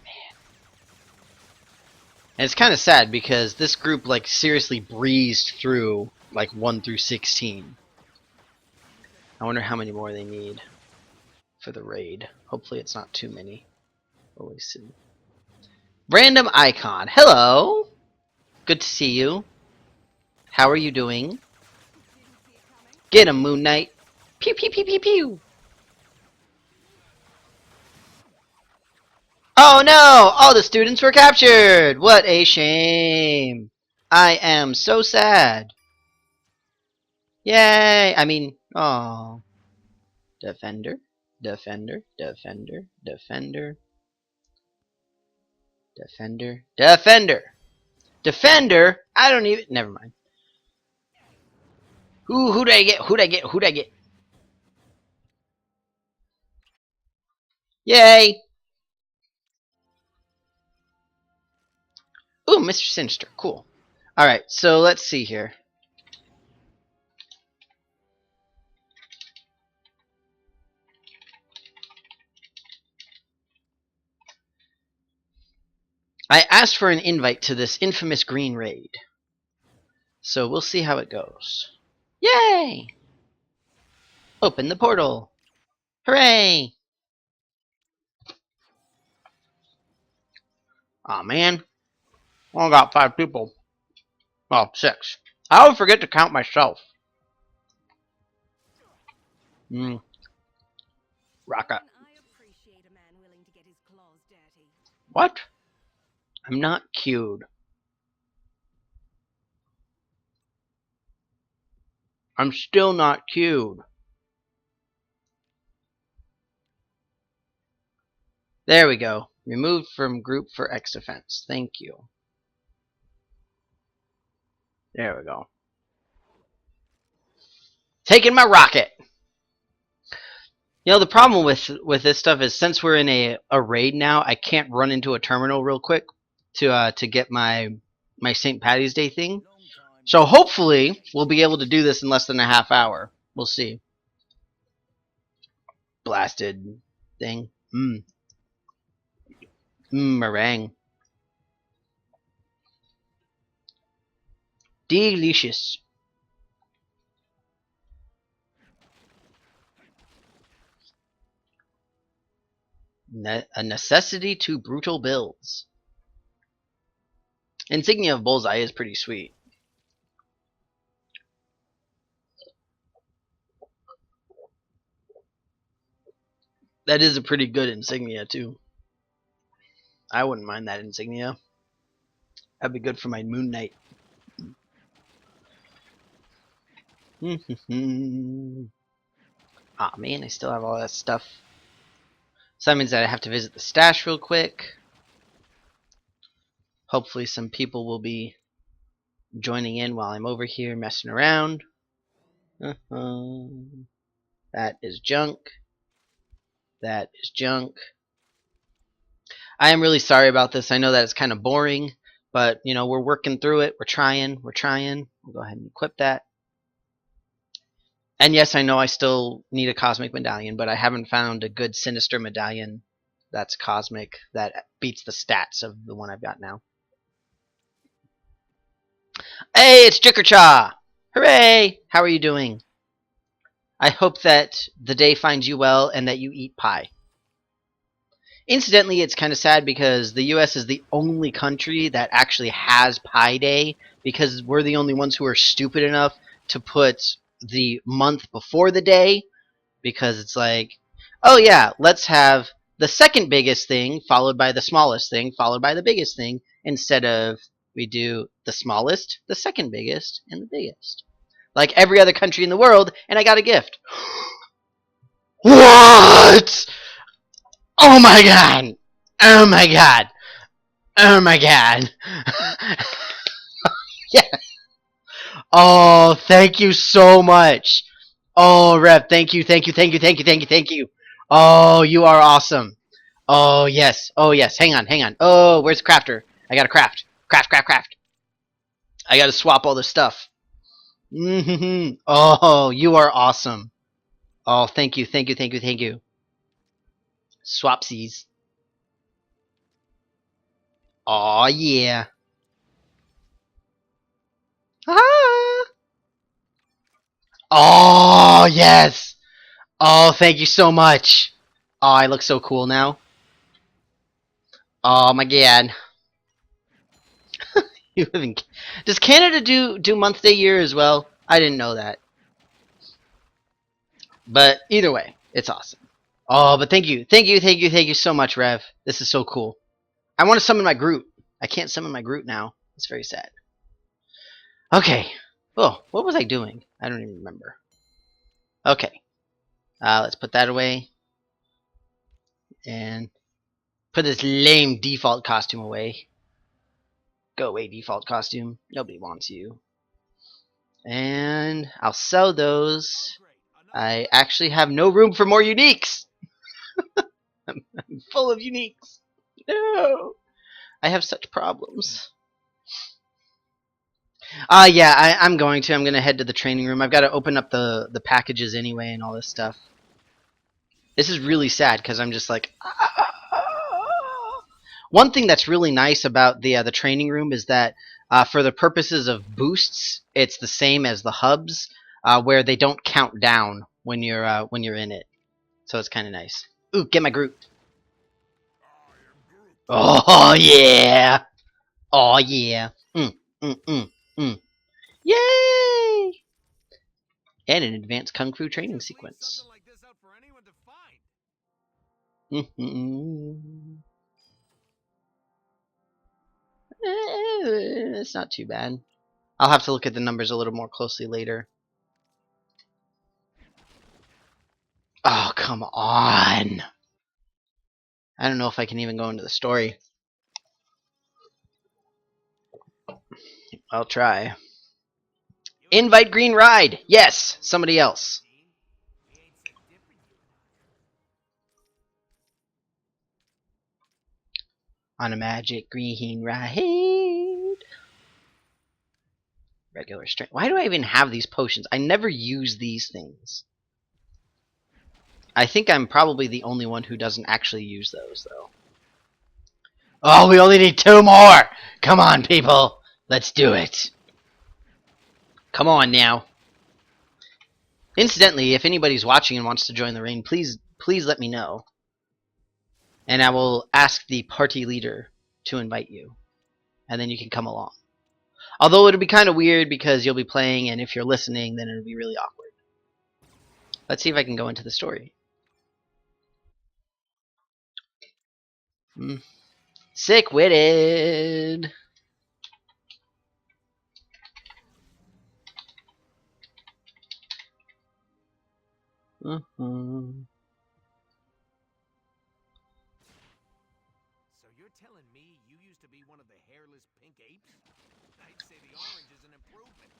Man. And it's kind of sad because this group like seriously breezed through like 1 through 16. I wonder how many more they need for the raid. Hopefully it's not too many. Always see. Random icon. Hello. Good to see you. How are you doing? Get him, Moon Knight. Pew pew pew pew pew. Oh no! All the students were captured! What a shame! I am so sad. Yay! I mean, oh. Defender, defender, defender, defender, defender, defender, defender. I don't even. Never mind. Who'd I get? Who'd I get? Who'd I get? Yay! Ooh, Mr. Sinister. Cool. Alright, so let's see here. I asked for an invite to this infamous green raid. So we'll see how it goes. Yay! Open the portal. Hooray! Aw, man. Only got 5 people. Well, 6. I always forget to count myself. Rocket. What? I'm not cued. I'm still not cued. There we go. Removed from group for X defense. Thank you. There we go. Taking my rocket. You know, the problem with this stuff is since we're in a raid now, I can't run into a terminal real quick to get my St. Patty's Day thing. So hopefully we'll be able to do this in less than a half hour. We'll see. Blasted thing. Meringue. Delicious. A necessity to brutal builds. Insignia of Bullseye is pretty sweet. That is a pretty good insignia too. I wouldn't mind that insignia. That'd be good for my Moon Knight. Aw, oh, man, I still have all that stuff. So that means that I have to visit the stash real quick. Hopefully some people will be joining in while I'm over here messing around. That is junk. That is junk. I am really sorry about this. I know that it's kind of boring, but you know, we're working through it. We're trying. We'll go ahead and equip that. And yes, I know I still need a cosmic medallion, but I haven't found a good sinister medallion that's cosmic that beats the stats of the one I've got now. Hey, it's Jickerchaw! Hooray! How are you doing? I hope that the day finds you well and that you eat pie. Incidentally, it's kind of sad because the US is the only country that actually has Pi Day because we're the only ones who are stupid enough to put the month before the day, because it's like, oh yeah, let's have the second biggest thing followed by the smallest thing followed by the biggest thing, instead of we do the smallest, the second biggest, and the biggest. Like every other country in the world, and I got a gift. What? Oh my god! Oh my god! Oh my god! Yeah. Oh, thank you so much. Oh, Rep, thank you, thank you, thank you, thank you, thank you, thank you. Oh, you are awesome. Oh, yes. Oh, yes. Hang on, hang on. Oh, where's the crafter? I gotta craft. Craft, craft, craft. I gotta swap all this stuff. Oh, you are awesome. Oh, thank you, thank you, thank you, thank you. Swapsies. Oh, yeah. Ah. Oh, yes. Oh, thank you so much. Oh, I look so cool now. Oh, my god. You live in... Does Canada do month, day, year as well? I didn't know that. But either way, it's awesome. Oh, but thank you. Thank you, thank you, thank you so much, Rev. This is so cool. I want to summon my Groot. I can't summon my Groot now. It's very sad. Okay. Oh, what was I doing? I don't even remember. Okay. Let's put that away. And put this lame default costume away. Go away, default costume. Nobody wants you. And I'll sell those. I actually have no room for more uniques. I'm full of uniques. No. I have such problems. Yeah, I'm going to. I'm going to head to the training room. I've got to open up the packages anyway and all this stuff. This is really sad because I'm just like... One thing that's really nice about the training room is that for the purposes of boosts, it's the same as the hubs, where they don't count down when you're in it. So it's kind of nice. Ooh, get my Groot. Oh yeah. Oh yeah. Yay! And an advanced kung fu training sequence. It's not too bad. I'll have to look at the numbers a little more closely later. Oh, come on. I don't know if I can even go into the story. I'll try. Invite green ride. Yes, somebody else. On a magic green ride. Regular strength. Why do I even have these potions? I never use these things. I think I'm probably the only one who doesn't actually use those, though. Oh, we only need 2 more! Come on, people! Let's do it! Come on, now. Incidentally, if anybody's watching and wants to join the raid, please let me know. And I will ask the party leader to invite you. And then you can come along. Although it'll be kind of weird because you'll be playing, and if you're listening, then it'll be really awkward. Let's see if I can go into the story. Sick-witted! So you're telling me you used to be one of the hairless pink apes? I'd say the orange is an improvement.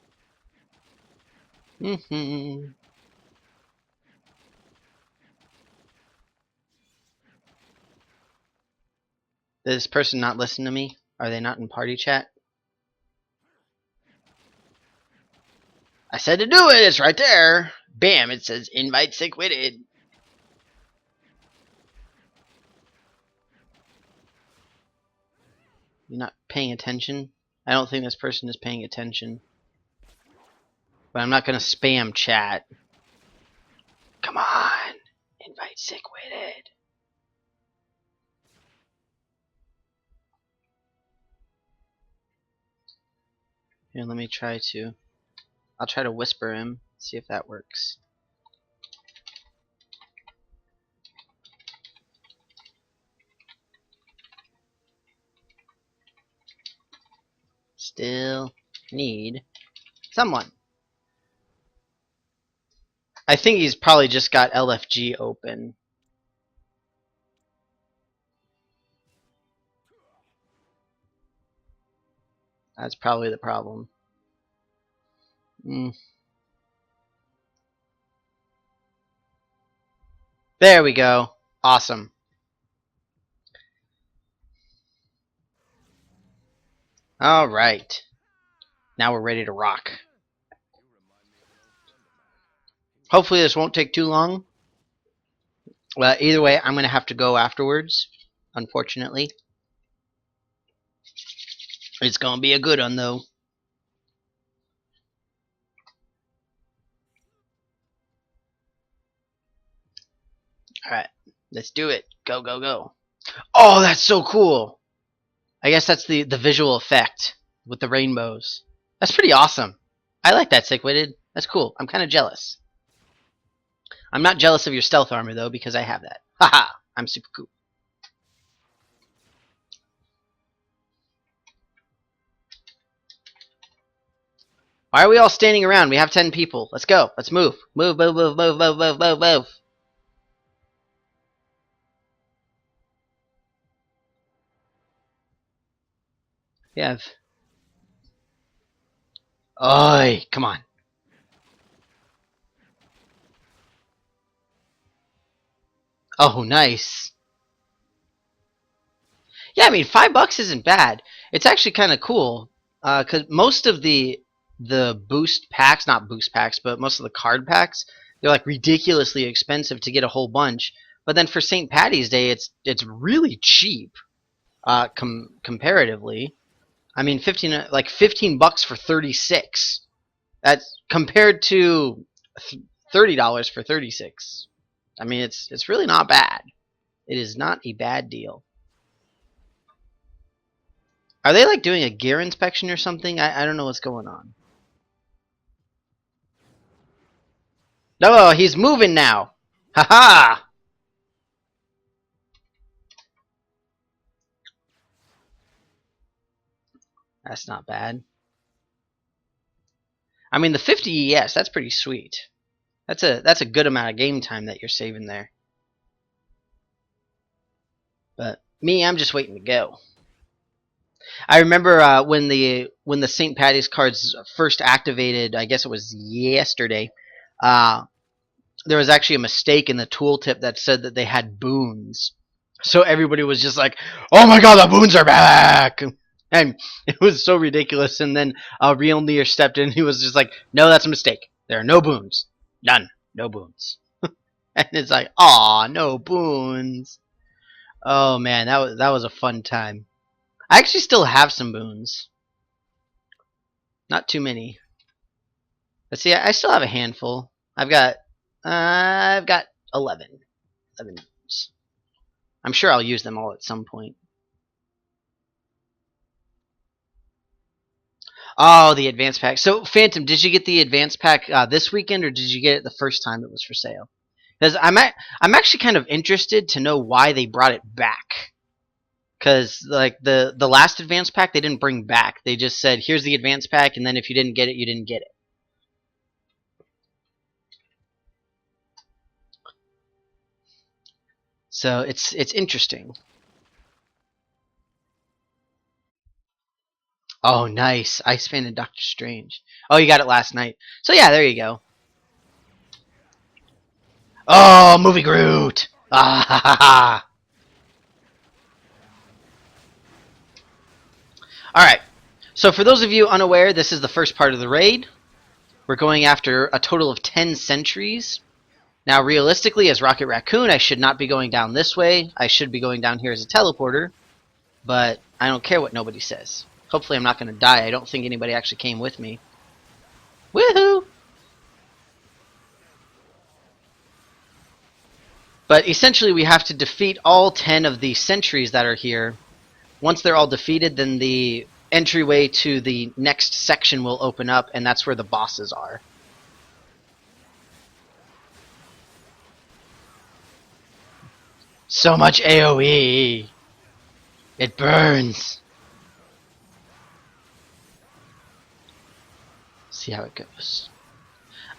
Does this person not listen to me? Are they not in party chat? I said to do it! It's right there! Bam! It says invite sick-witted. You're not paying attention? I don't think this person is paying attention. But I'm not gonna spam chat. Come on! Invite sick-witted. Here, let me try to... I'll try to whisper him, see if that works. Still need someone. I think he's probably just got LFG open. That's probably the problem. There we go. Awesome. Alright. Now we're ready to rock. Hopefully this won't take too long. Well, either way, I'm going to have to go afterwards, unfortunately. It's going to be a good one, though. Alright, let's do it. Go, go, go. Oh, that's so cool! I guess that's the visual effect with the rainbows. That's pretty awesome. I like that, sick-witted. That's cool. I'm kind of jealous. I'm not jealous of your stealth armor, though, because I have that. Haha! I'm super cool. Why are we all standing around? We have 10 people. Let's go. Let's move. Move, move, move, move, move, move, move, move. We have... Oi! Come on. Oh, nice. Yeah, I mean, $5 isn't bad. It's actually kind of cool. Because most of the boost packs, not boost packs, but most of the card packs, they're like ridiculously expensive to get a whole bunch. But then for St. Patty's Day, it's really cheap, comparatively. I mean, $15 for 36. That's compared to $30 for 36. I mean, it's really not bad. It is not a bad deal. Are they like doing a gear inspection or something? I don't know what's going on. No, he's moving now. Haha! That's not bad. I mean, the 50 ES, that's pretty sweet. That's a good amount of game time that you're saving there. But me, I'm just waiting to go. I remember when the St. Patty's cards first activated, I guess it was yesterday, there was actually a mistake in the tooltip that said that they had boons. So everybody was just like, oh my god, the boons are back! And it was so ridiculous. And then Real Near stepped in. He was just like, "No, that's a mistake. There are no boons. None. No boons." And it's like, "Aw, no boons." Oh man, that was a fun time. I actually still have some boons. Not too many. But see, I still have a handful. I've got 11. 11 boons. I'm sure I'll use them all at some point. Oh, the advanced pack. So, Phantom, did you get the advanced pack this weekend, or did you get it the first time it was for sale? Because I'm actually kind of interested to know why they brought it back. Because like the last advanced pack, they didn't bring back. They just said, "Here's the advanced pack," and then if you didn't get it, you didn't get it. So it's interesting. Oh, nice. Iceman and Doctor Strange. Oh, you got it last night. So yeah, there you go. Oh, movie Groot. Ah ha ha ha. All right. So for those of you unaware, this is the first part of the raid. We're going after a total of 10 sentries. Now, realistically, as Rocket Raccoon, I should not be going down this way. I should be going down here as a teleporter. But I don't care what nobody says. Hopefully I'm not going to die. I don't think anybody actually came with me. Woohoo! But essentially we have to defeat all 10 of the sentries that are here. Once they're all defeated, then the entryway to the next section will open up, and that's where the bosses are. So much AoE! It burns! See how it goes.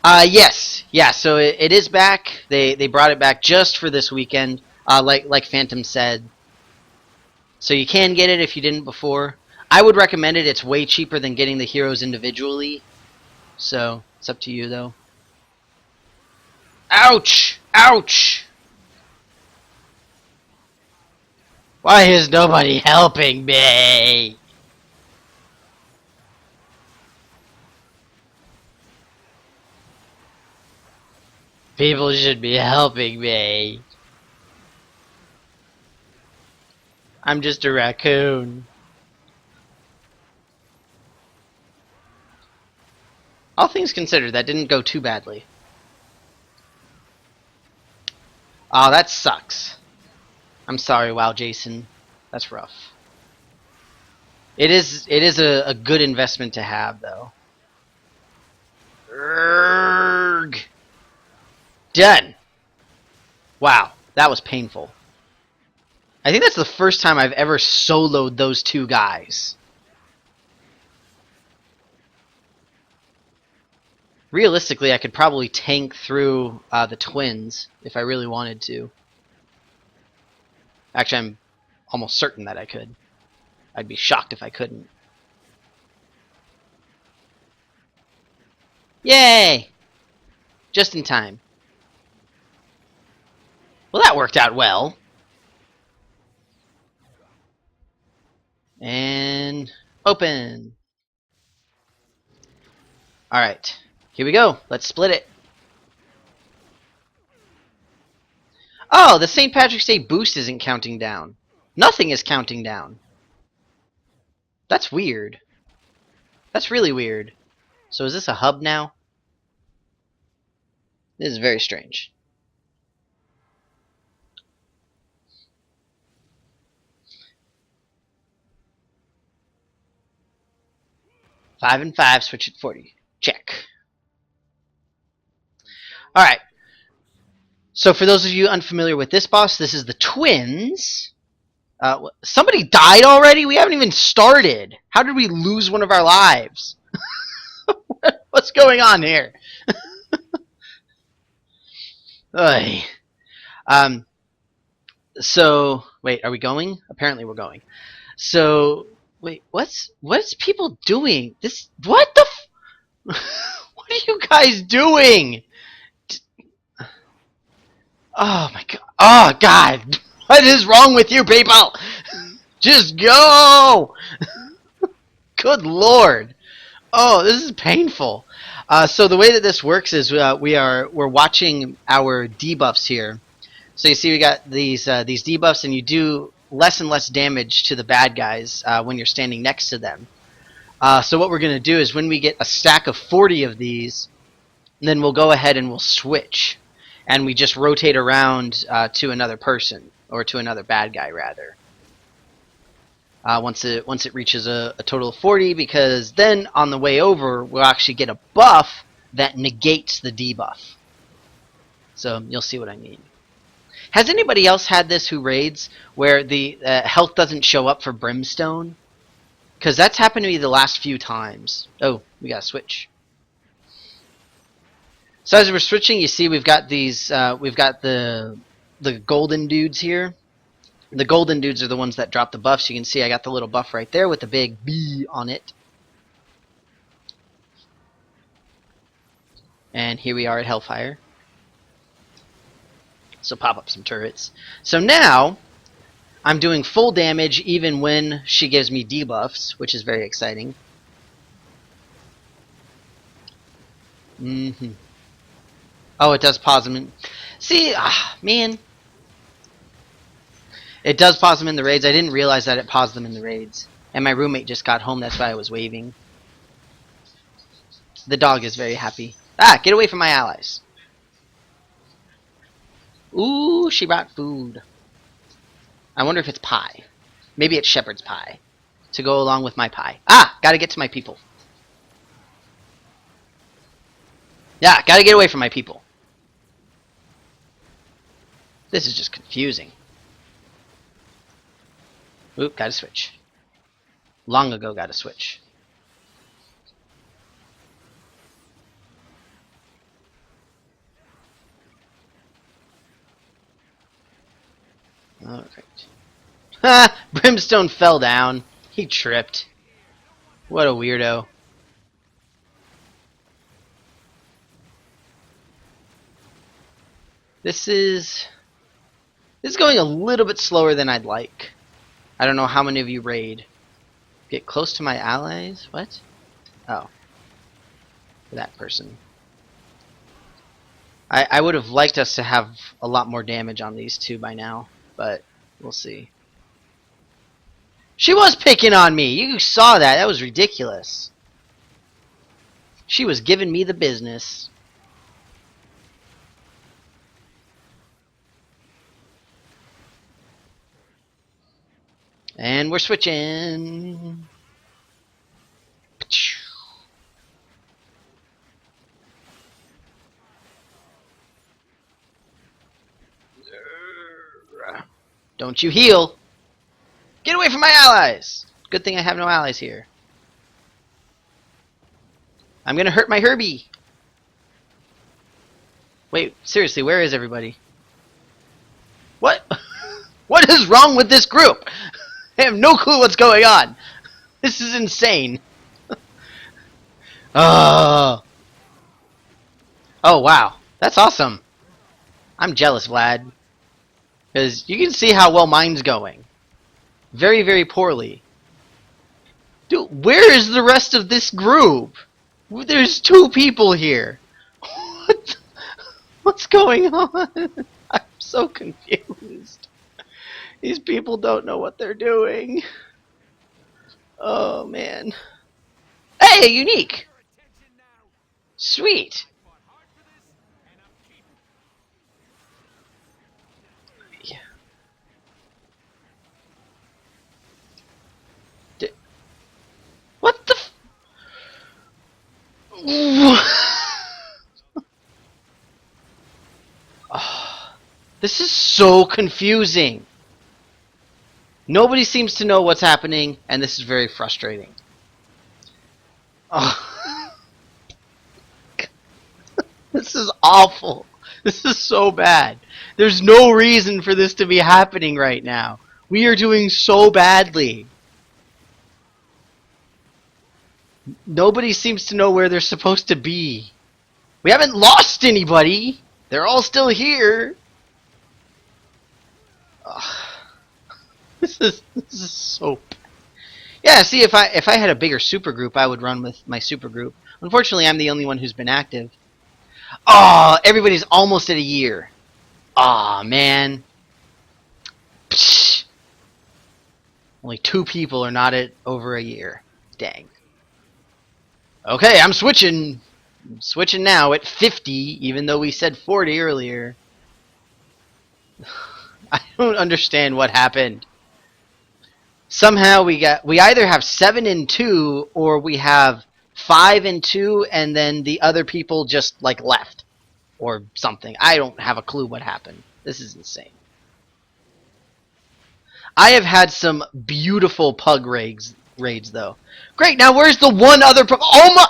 Yes. Yeah, so it is back. They brought it back just for this weekend, like Phantom said. So you can get it if you didn't before. I would recommend it. It's way cheaper than getting the heroes individually. So, it's up to you, though. Ouch! Ouch! Why is nobody helping me? People should be helping me. I'm just a raccoon. All things considered, that didn't go too badly. Oh, that sucks. I'm sorry, WoW Jason. That's rough. It is a good investment to have, though. Urgh. Done. Wow, that was painful. I think that's the first time I've ever soloed those two guys. Realistically, I could probably tank through the twins if I really wanted to. Actually, I'm almost certain that I could. I'd be shocked if I couldn't. Yay! Just in time. Well, that worked out well. And open. Alright. Here we go. Let's split it. Oh, the St. Patrick's Day boost isn't counting down. Nothing is counting down. That's weird. That's really weird. So is this a hub now? This is very strange. Five and 5, switch at 40. Check. Alright. So for those of you unfamiliar with this boss, this is the twins. Somebody died already? We haven't even started. How did we lose one of our lives? What's going on here? Ugh. So, wait, are we going? Apparently we're going. So, wait, what's people doing? What the what are you guys doing? Oh my god. Oh god. What is wrong with you people? Just go! Good lord. Oh, this is painful. So the way that this works is we're watching our debuffs here. So you see, we got these debuffs, and you do less and less damage to the bad guys when you're standing next to them. So what we're going to do is when we get a stack of 40 of these, then we'll go ahead and we'll switch, and we just rotate around to another person, or to another bad guy rather. Once it reaches a total of 40, because then on the way over we'll actually get a buff that negates the debuff. So you'll see what I mean. Has anybody else had this who raids where the health doesn't show up for Brimstone? Because that's happened to me the last few times. Oh, we gotta switch. So as we're switching, you see we've got these. We've got the golden dudes here. The golden dudes are the ones that drop the buffs. You can see I got the little buff right there with the big B on it. And here we are at Hellfire. So pop up some turrets. So now I'm doing full damage even when she gives me debuffs, which is very exciting. Oh, it does pause them in. See, man. It does pause them in the raids. I didn't realize that it paused them in the raids. And my roommate just got home, that's why I was waving. The dog is very happy. Ah, get away from my allies. Ooh, she brought food. I wonder if it's pie. Maybe it's shepherd's pie. To go along with my pie. Ah, gotta get to my people. Yeah, gotta get away from my people. This is just confusing. Oop, gotta switch. Long ago gotta switch. Alright. Ha! Brimstone fell down. He tripped. What a weirdo. This is going a little bit slower than I'd like. I don't know how many of you raid. Get close to my allies? What? Oh. That person. I would have liked us to have a lot more damage on these two by now, but we'll see. She was picking on me! You saw that. That was ridiculous. She was giving me the business. And we're switching. Don't you heal. Get away from my allies. Good thing I have no allies here. I'm gonna hurt my Herbie. Wait, seriously, where is everybody? What? What is wrong with this group? I have no clue what's going on. This is insane. Oh. Oh, wow. That's awesome. I'm jealous, Vlad. Because you can see how well mine's going. Very, very poorly. Dude, where is the rest of this group? There's 2 people here. What's going on? I'm so confused. These people don't know what they're doing. Oh, man. Hey, unique! Sweet! Yeah. What the Oh, this is so confusing. Nobody seems to know what's happening, and this is very frustrating. Oh. This is awful. This is so bad. There's no reason for this to be happening right now. We are doing so badly. Nobody seems to know where they're supposed to be. We haven't lost anybody. They're all still here. Ugh. This is so bad. Yeah, see, if I had a bigger super group, I would run with my super group. Unfortunately, I'm the only one who's been active. Oh, everybody's almost at a year. Aw, man. Psh, only 2 people are not at over a year. Dang. Okay, I'm switching. I'm switching now at 50, even though we said 40 earlier. I don't understand what happened. Somehow we either have 7 and 2 or we have 5 and 2, and then the other people just like left or something. I don't have a clue what happened. This is insane. I have had some beautiful pug raids though. Great. Now where's the one other? Oh my!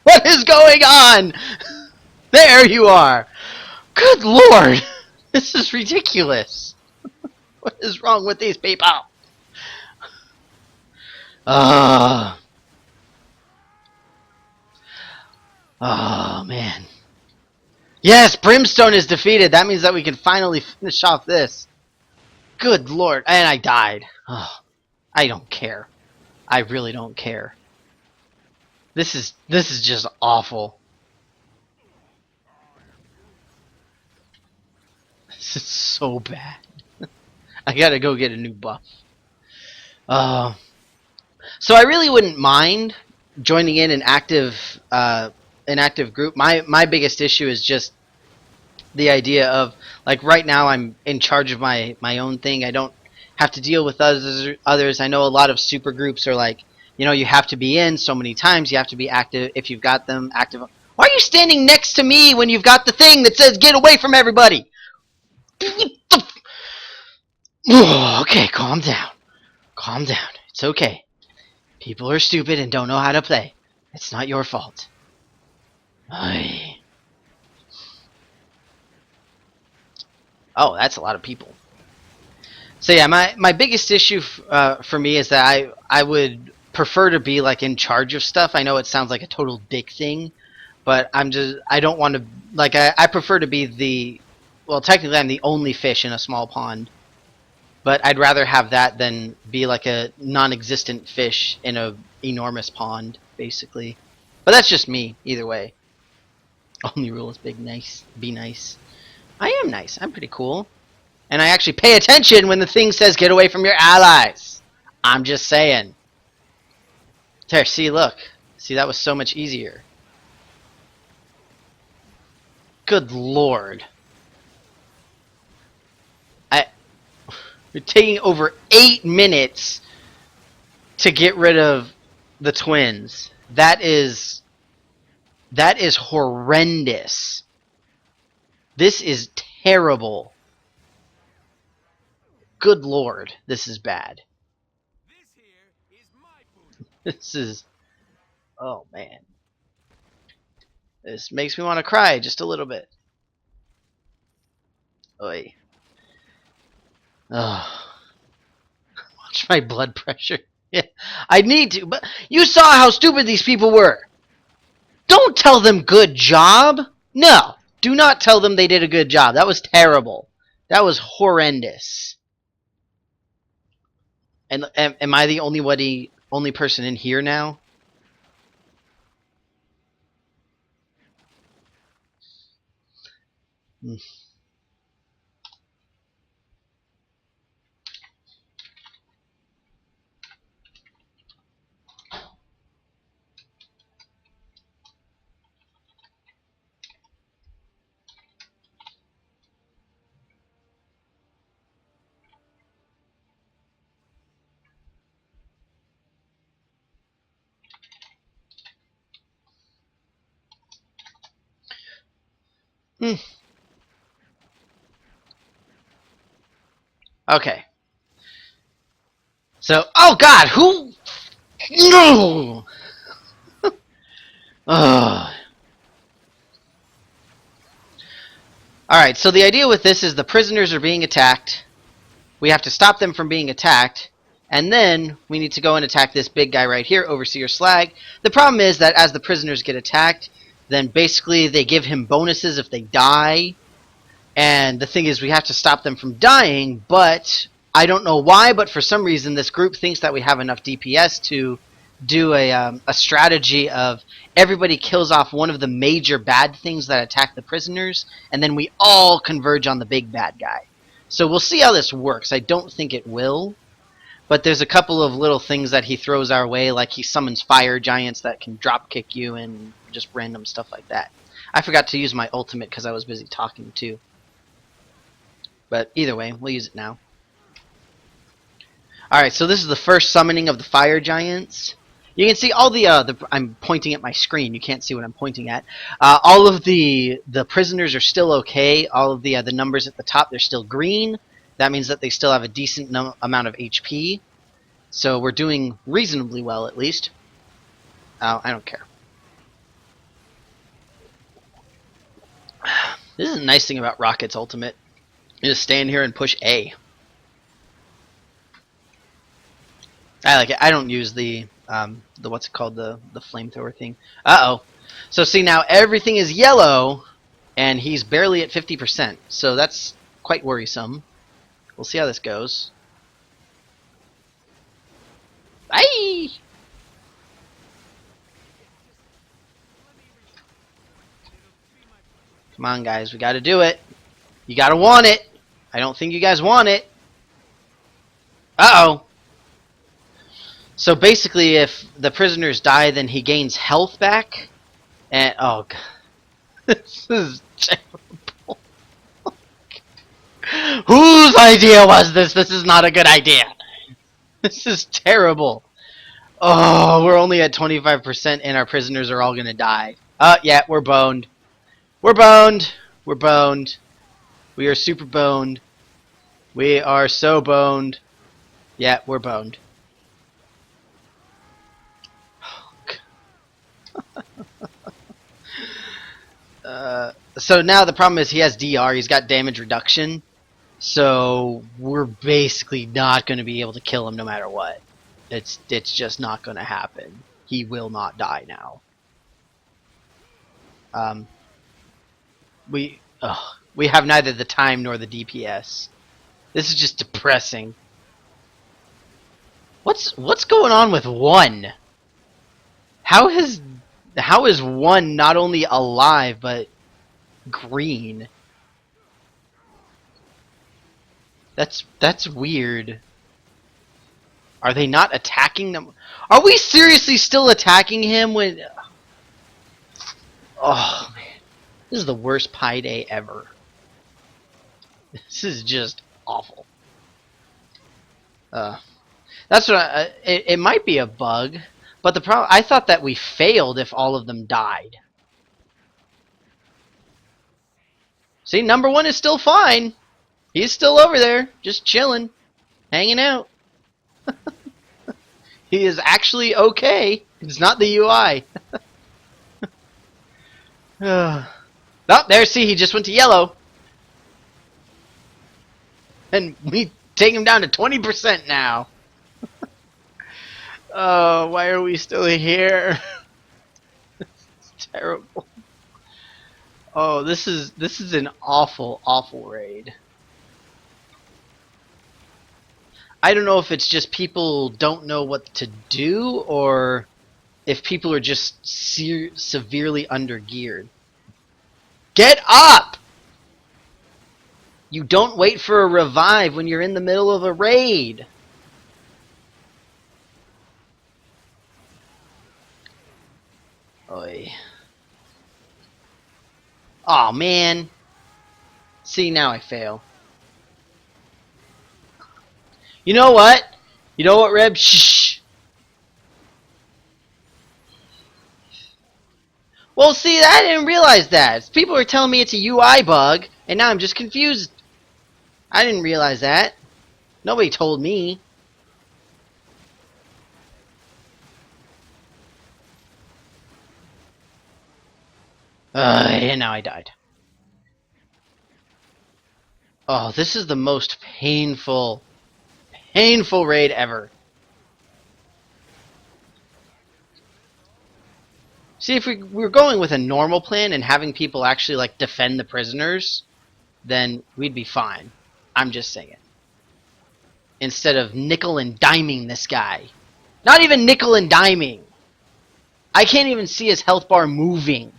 What is going on? There you are. Good lord, this is ridiculous. What is wrong with these people? Ah. Oh man. Yes, Brimstone is defeated. That means that we can finally finish off this. Good lord. And I died. Oh, I don't care. I really don't care. This is just awful. This is so bad. I gotta go get a new buff. Uh, so I really wouldn't mind joining in an active group. My biggest issue is just the idea of like right now I'm in charge of my own thing. I don't have to deal with others. I know a lot of super groups are like, you have to be in so many times, you have to be active if you've got them active. Why are you standing next to me when you've got the thing that says get away from everybody? Okay, calm down. Calm down. It's okay. People are stupid and don't know how to play. It's not your fault. Aye. Oh, that's a lot of people. So yeah, my biggest issue for me is that I would prefer to be like in charge of stuff. I know it sounds like a total dick thing, but I don't want to like I prefer to be technically I'm the only fish in a small pond, but I'd rather have that than be like a non-existent fish in a enormous pond, basically. But that's just me, either way. Only rule is be nice. I am nice. I'm pretty cool. And I actually pay attention when the thing says get away from your allies. I'm just saying. There, see, look. See, that was so much easier. Good lord. We're taking over 8 minutes to get rid of the twins. That is horrendous. This is terrible. Good lord, this is bad. This here is my food. This is... Oh, man. This makes me want to cry just a little bit. Oy. Oh. Watch my blood pressure. Yeah, I need to, but you saw how stupid these people were. Don't tell them good job. No, do not tell them they did a good job. That was terrible. That was horrendous. And am I the only person in here now? Hmm. Hmm. Okay. So, oh god, who? No! Ugh. Alright, so the idea with this is the prisoners are being attacked. We have to stop them from being attacked. And then we need to go and attack this big guy right here, Overseer Slag. The problem is that as the prisoners get attacked, then basically they give him bonuses if they die. And the thing is we have to stop them from dying, but I don't know why, but for some reason this group thinks that we have enough DPS to do a strategy of everybody kills off one of the major bad things that attack the prisoners, and then we all converge on the big bad guy. So we'll see how this works. I don't think it will, but there's a couple of little things that he throws our way, like he summons fire giants that can drop kick you and just random stuff like that. I forgot to use my ultimate because I was busy talking too. But either way, we'll use it now. Alright, so this is the first summoning of the fire giants. You can see all I'm pointing at my screen. You can't see what I'm pointing at. All of the prisoners are still okay. All of the numbers at the top, they're still green. That means that they still have a decent amount of HP. So we're doing reasonably well, at least. I don't care. This is a nice thing about Rocket's ultimate. You just stand here and push A. I like it. I don't use the what's it called, the flamethrower thing. Uh-oh. So see, now everything is yellow, and he's barely at 50%. So that's quite worrisome. We'll see how this goes. Aye! Come on, guys. We gotta do it. You gotta want it. I don't think you guys want it. Uh-oh. So basically, if the prisoners die, then he gains health back. And, oh, God. This is terrible. Whose idea was this? This is not a good idea. This is terrible. Oh, we're only at 25% and our prisoners are all going to die. Yeah, we're boned. We're boned. We're boned. We are super boned. We are so boned. Yeah, we're boned. So now the problem is he has DR. He's got damage reduction. So we're basically not going to be able to kill him no matter what. It's just not going to happen. He will not die now. We have neither the time nor the DPS. This is just depressing. What's going on with 1? How is 1 not only alive but green? That's weird. Are they not attacking them? Are we seriously still attacking him when... Oh, man. This is the worst Pi-ddy ever. This is just awful. That's what it might be a bug, but the problem... I thought that we failed if all of them died. See, number 1 is still fine. He's still over there, just chilling, hanging out. He is actually okay. It's not the UI. Oh, there, see, he just went to yellow. And we take him down to 20% now. Oh, why are we still here? It's terrible. Oh, this is an awful, awful raid. I don't know if it's just people don't know what to do, or if people are just severely undergeared. Get up! You don't wait for a revive when you're in the middle of a raid. Oy. Aw, man. See, now I fail. You know what? You know what, Reb? Shh. Well, see, I didn't realize that. People are telling me it's a UI bug, and now I'm just confused. I didn't realize that. Nobody told me. And now I died. Oh, this is the most painful raid ever. See, if we were going with a normal plan and having people actually like defend the prisoners, then we'd be fine. I'm just saying. instead of nickel and diming this guy. Not even nickel and diming. I can't even see his health bar moving.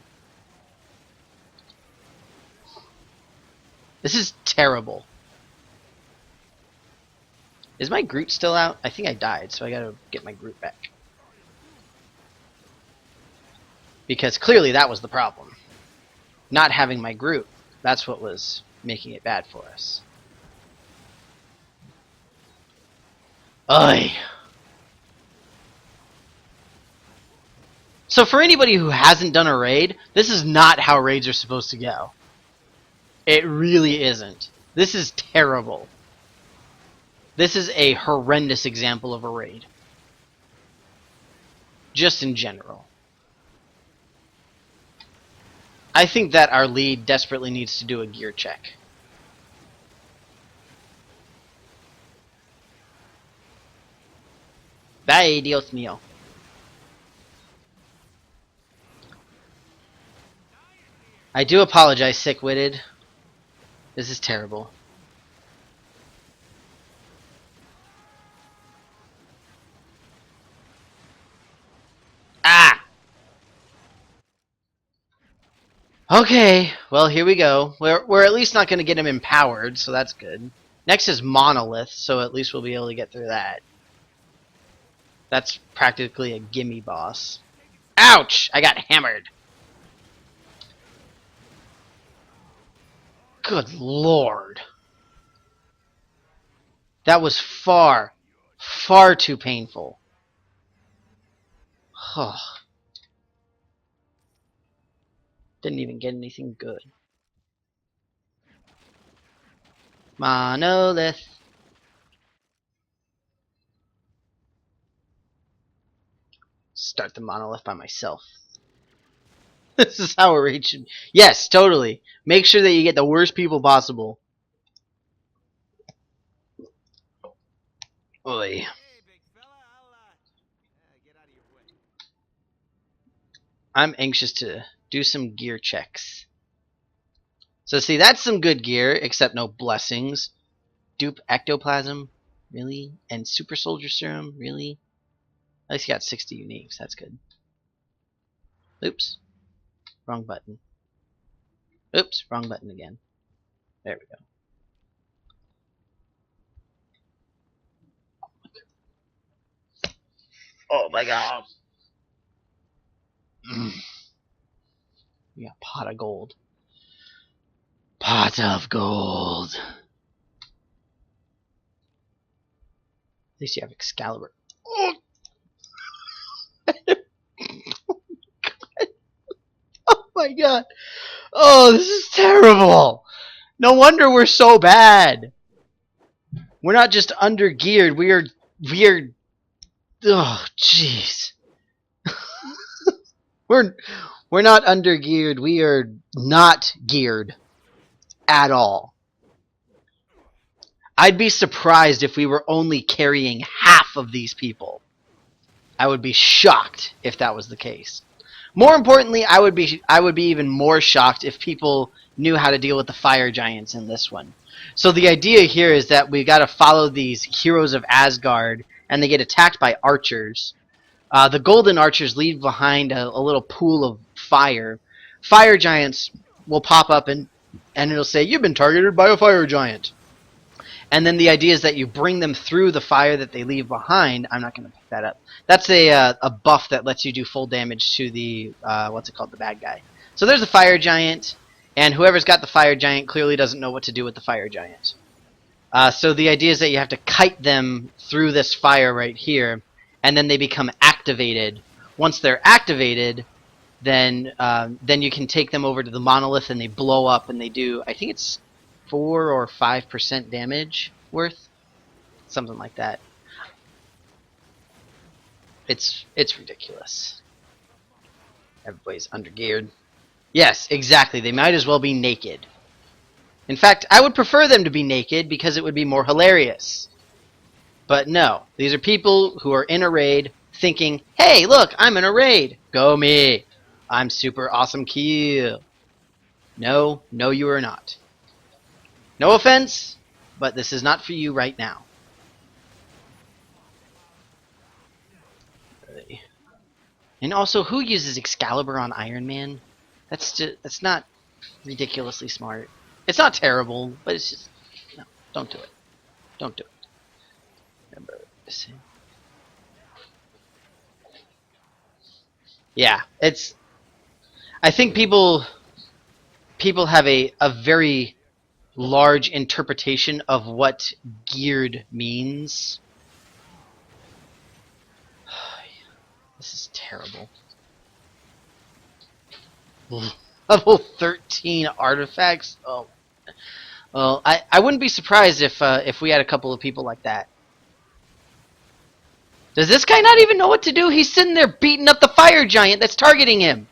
This is terrible. Is my Groot still out? I think I died, so I gotta get my Groot back. Because clearly that was the problem. Not having my Groot. That's what was making it bad for us. Oy. So for anybody who hasn't done a raid, this is not how raids are supposed to go. It really isn't. This is terrible. This is a horrendous example of a raid. Just in general. I think that our lead desperately needs to do a gear check. Bye, Dios mío. I do apologize, sick-witted. This is terrible. Ah! Okay, well, here we go. We're at least not going to get him empowered, so that's good. Next is Monolith, so at least we'll be able to get through that. That's practically a gimme boss. Ouch! I got hammered. Good lord. That was far, far too painful. Didn't even get anything good. Monolith. Start the monolith by myself. This is how a raid should be. Yes, totally. Make sure that you get the worst people possible. Oy. Hey, big fella, I'll get out of your way. I'm anxious to do some gear checks. So see, that's some good gear, except no blessings. Dupe ectoplasm, really? And super soldier serum, really? At least you got 60 uniques, that's good. Oops. Wrong button. Oops, wrong button again. There we go. Oh my god. We got pot of gold. Pot of gold. At least you have Excalibur. Oh, oh my god. Oh, this is terrible. No wonder we're so bad. We're not just under geared. We are. Oh, jeez. we're not under geared. We are not geared at all. I'd be surprised if we were only carrying half of these people. I would be shocked if that was the case. More importantly, I would be even more shocked if people knew how to deal with the fire giants in this one. So the idea here is that we got to follow these heroes of Asgard, and they get attacked by archers. The golden archers leave behind a little pool of fire. Fire giants will pop up and it'll say, "You've been targeted by a fire giant." And then the idea is that you bring them through the fire that they leave behind. I'm not going to pick that up. That's a buff that lets you do full damage to the, what's it called, the bad guy. So there's a fire giant, and whoever's got the fire giant clearly doesn't know what to do with the fire giant. So the idea is that you have to kite them through this fire right here, and then they become activated. Once they're activated, then you can take them over to the monolith, and they blow up, and they do, I think it's 4 or 5% damage worth, something like that. It's ridiculous. Everybody's undergeared. Yes, exactly. They might as well be naked. In fact, I would prefer them to be naked because it would be more hilarious. But no, these are people who are in a raid thinking, "Hey, look, I'm in a raid. Go me. I'm super awesome kill." No, you are not. No offense, but this is not for you right now. And also, who uses Excalibur on Iron Man? That's not ridiculously smart. It's not terrible, but it's just no. Don't do it. Don't do it. Remember this. Yeah, it's. I think people have a very large interpretation of what geared means. This is terrible. Level 13 artifacts. Oh, well, I wouldn't be surprised if we had a couple of people like that. Does this guy not even know what to do? He's sitting there beating up the fire giant that's targeting him,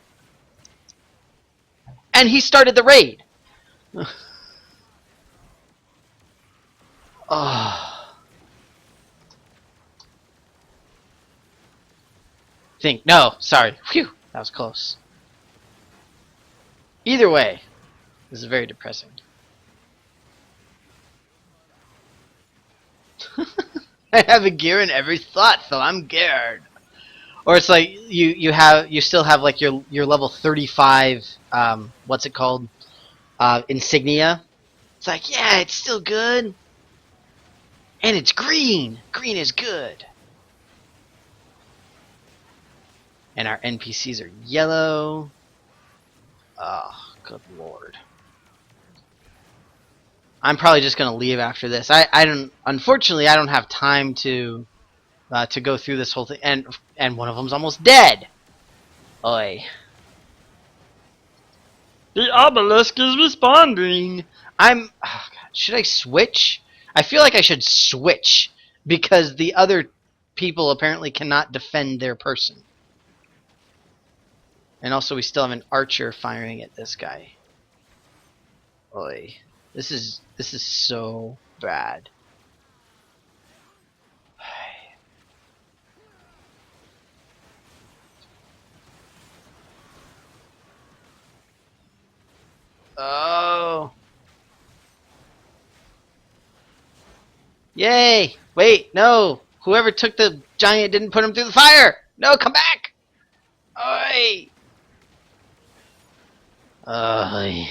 and he started the raid. Oh. No, sorry. Phew, that was close. Either way, this is very depressing. I have a gear in every slot, so I'm geared. Or it's like you still have like your level 35 what's it called? Insignia. It's like, yeah, it's still good. And it's green. Green is good. And our NPCs are yellow. Oh, good lord. I'm probably just gonna leave after this. Unfortunately I don't have time to go through this whole thing, and one of them's almost dead. Oi. The obelisk is responding. Oh God, should I switch? I feel like I should switch because the other people apparently cannot defend their person. And also we still have an archer firing at this guy. Oi. This is so bad. Oh. Yay! Wait, no! Whoever took the giant didn't put him through the fire! No, come back! Oi! Oi.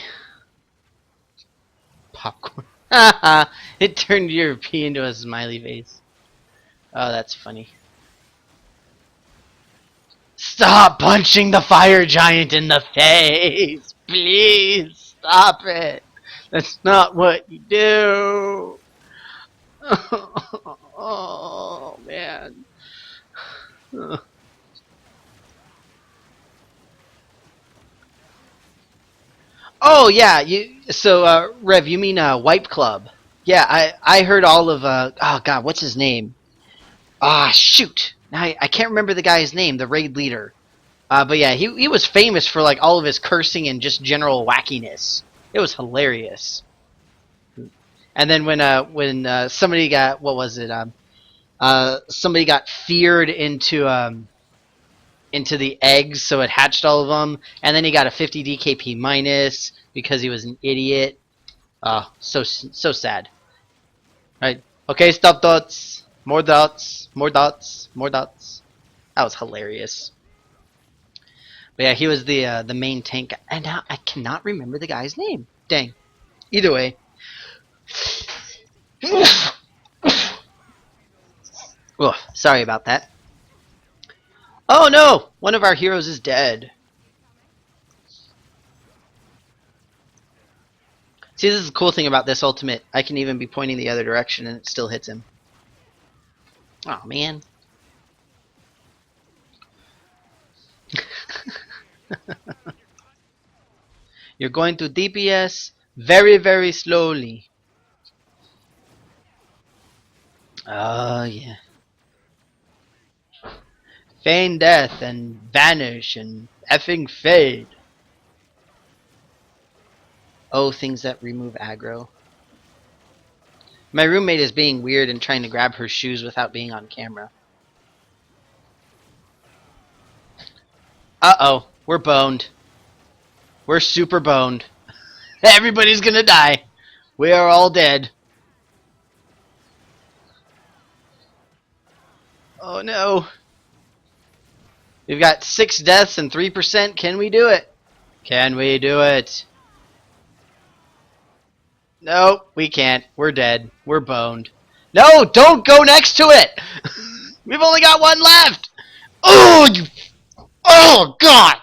Popcorn. Haha! It turned your P into a smiley face. Oh, that's funny. Stop punching the fire giant in the face! Please! Stop it! That's not what you do! Oh, man. Oh, yeah, Rev, you mean Wipe Club? Yeah, I heard all of oh god, what's his name? Ah, shoot. I can't remember the guy's name, the raid leader. But yeah, he was famous for like all of his cursing and just general wackiness. It was hilarious. And then when somebody got, what was it? Somebody got feared into the eggs, so it hatched all of them, and then he got a 50 DKP minus because he was an idiot. Oh, so sad. Right? Okay, stop dots. More dots. More dots. More dots. That was hilarious. But yeah, he was the main tank, and now I cannot remember the guy's name. Dang. Either way. Ugh, sorry about that. Oh no! One of our heroes is dead. See, this is the cool thing about this ultimate. I can even be pointing the other direction and it still hits him. Oh man. You're going to DPS very, very slowly. Oh yeah. Feign death and vanish and effing fade. Oh, things that remove aggro. My roommate is being weird and trying to grab her shoes without being on camera. Uh-oh, we're boned. We're super boned. Everybody's gonna die. We are all dead. Oh no. We've got 6 deaths and 3%. Can we do it? Can we do it? Nope, we can't. We're dead. We're boned. No, don't go next to it! We've only got one left! Oh, you... Oh, God!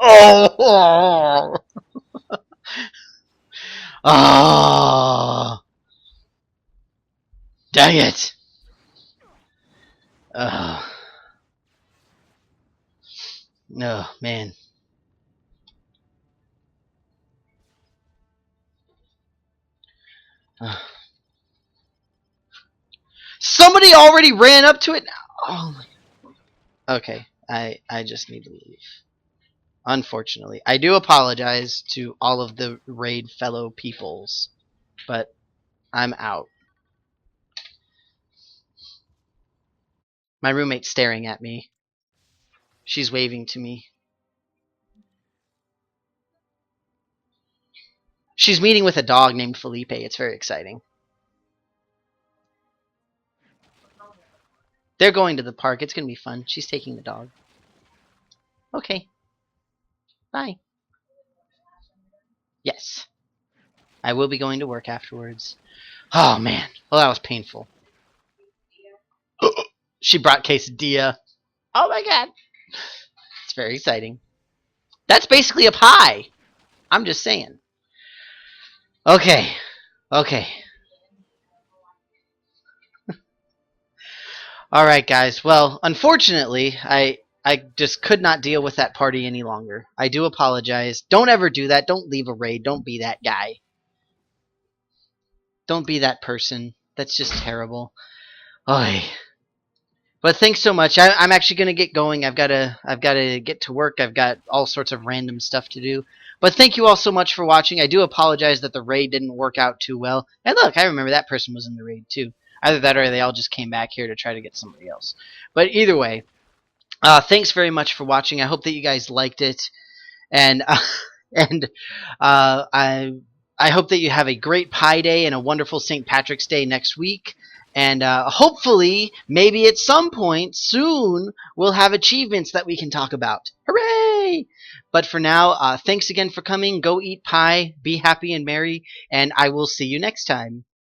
Oh! Oh! Dang it! Oh, no, man. Oh. Somebody already ran up to it? Oh, my... Okay, I just need to leave. Unfortunately. I do apologize to all of the raid fellow peoples, but I'm out. My roommate's staring at me. She's waving to me. She's meeting with a dog named Felipe. It's very exciting. They're going to the park. It's going to be fun. She's taking the dog. Okay. Bye. Yes. I will be going to work afterwards. Oh, man. Well, that was painful. She brought quesadilla. Oh, my God. It's very exciting. That's basically a pie. I'm just saying. Okay. Okay. Alright, guys. Well, unfortunately, I just could not deal with that party any longer. I do apologize. Don't ever do that. Don't leave a raid. Don't be that guy. Don't be that person. That's just terrible. Oy. But thanks so much. I'm actually gonna get going. I've gotta get to work. I've got all sorts of random stuff to do. But thank you all so much for watching. I do apologize that the raid didn't work out too well. And look, I remember that person was in the raid too. Either that or they all just came back here to try to get somebody else. But either way, thanks very much for watching. I hope that you guys liked it, and and I hope that you have a great Pi Day and a wonderful St. Patrick's Day next week. And hopefully, maybe at some point soon, we'll have achievements that we can talk about. Hooray! But for now, thanks again for coming. Go eat pie, be happy and merry, and I will see you next time.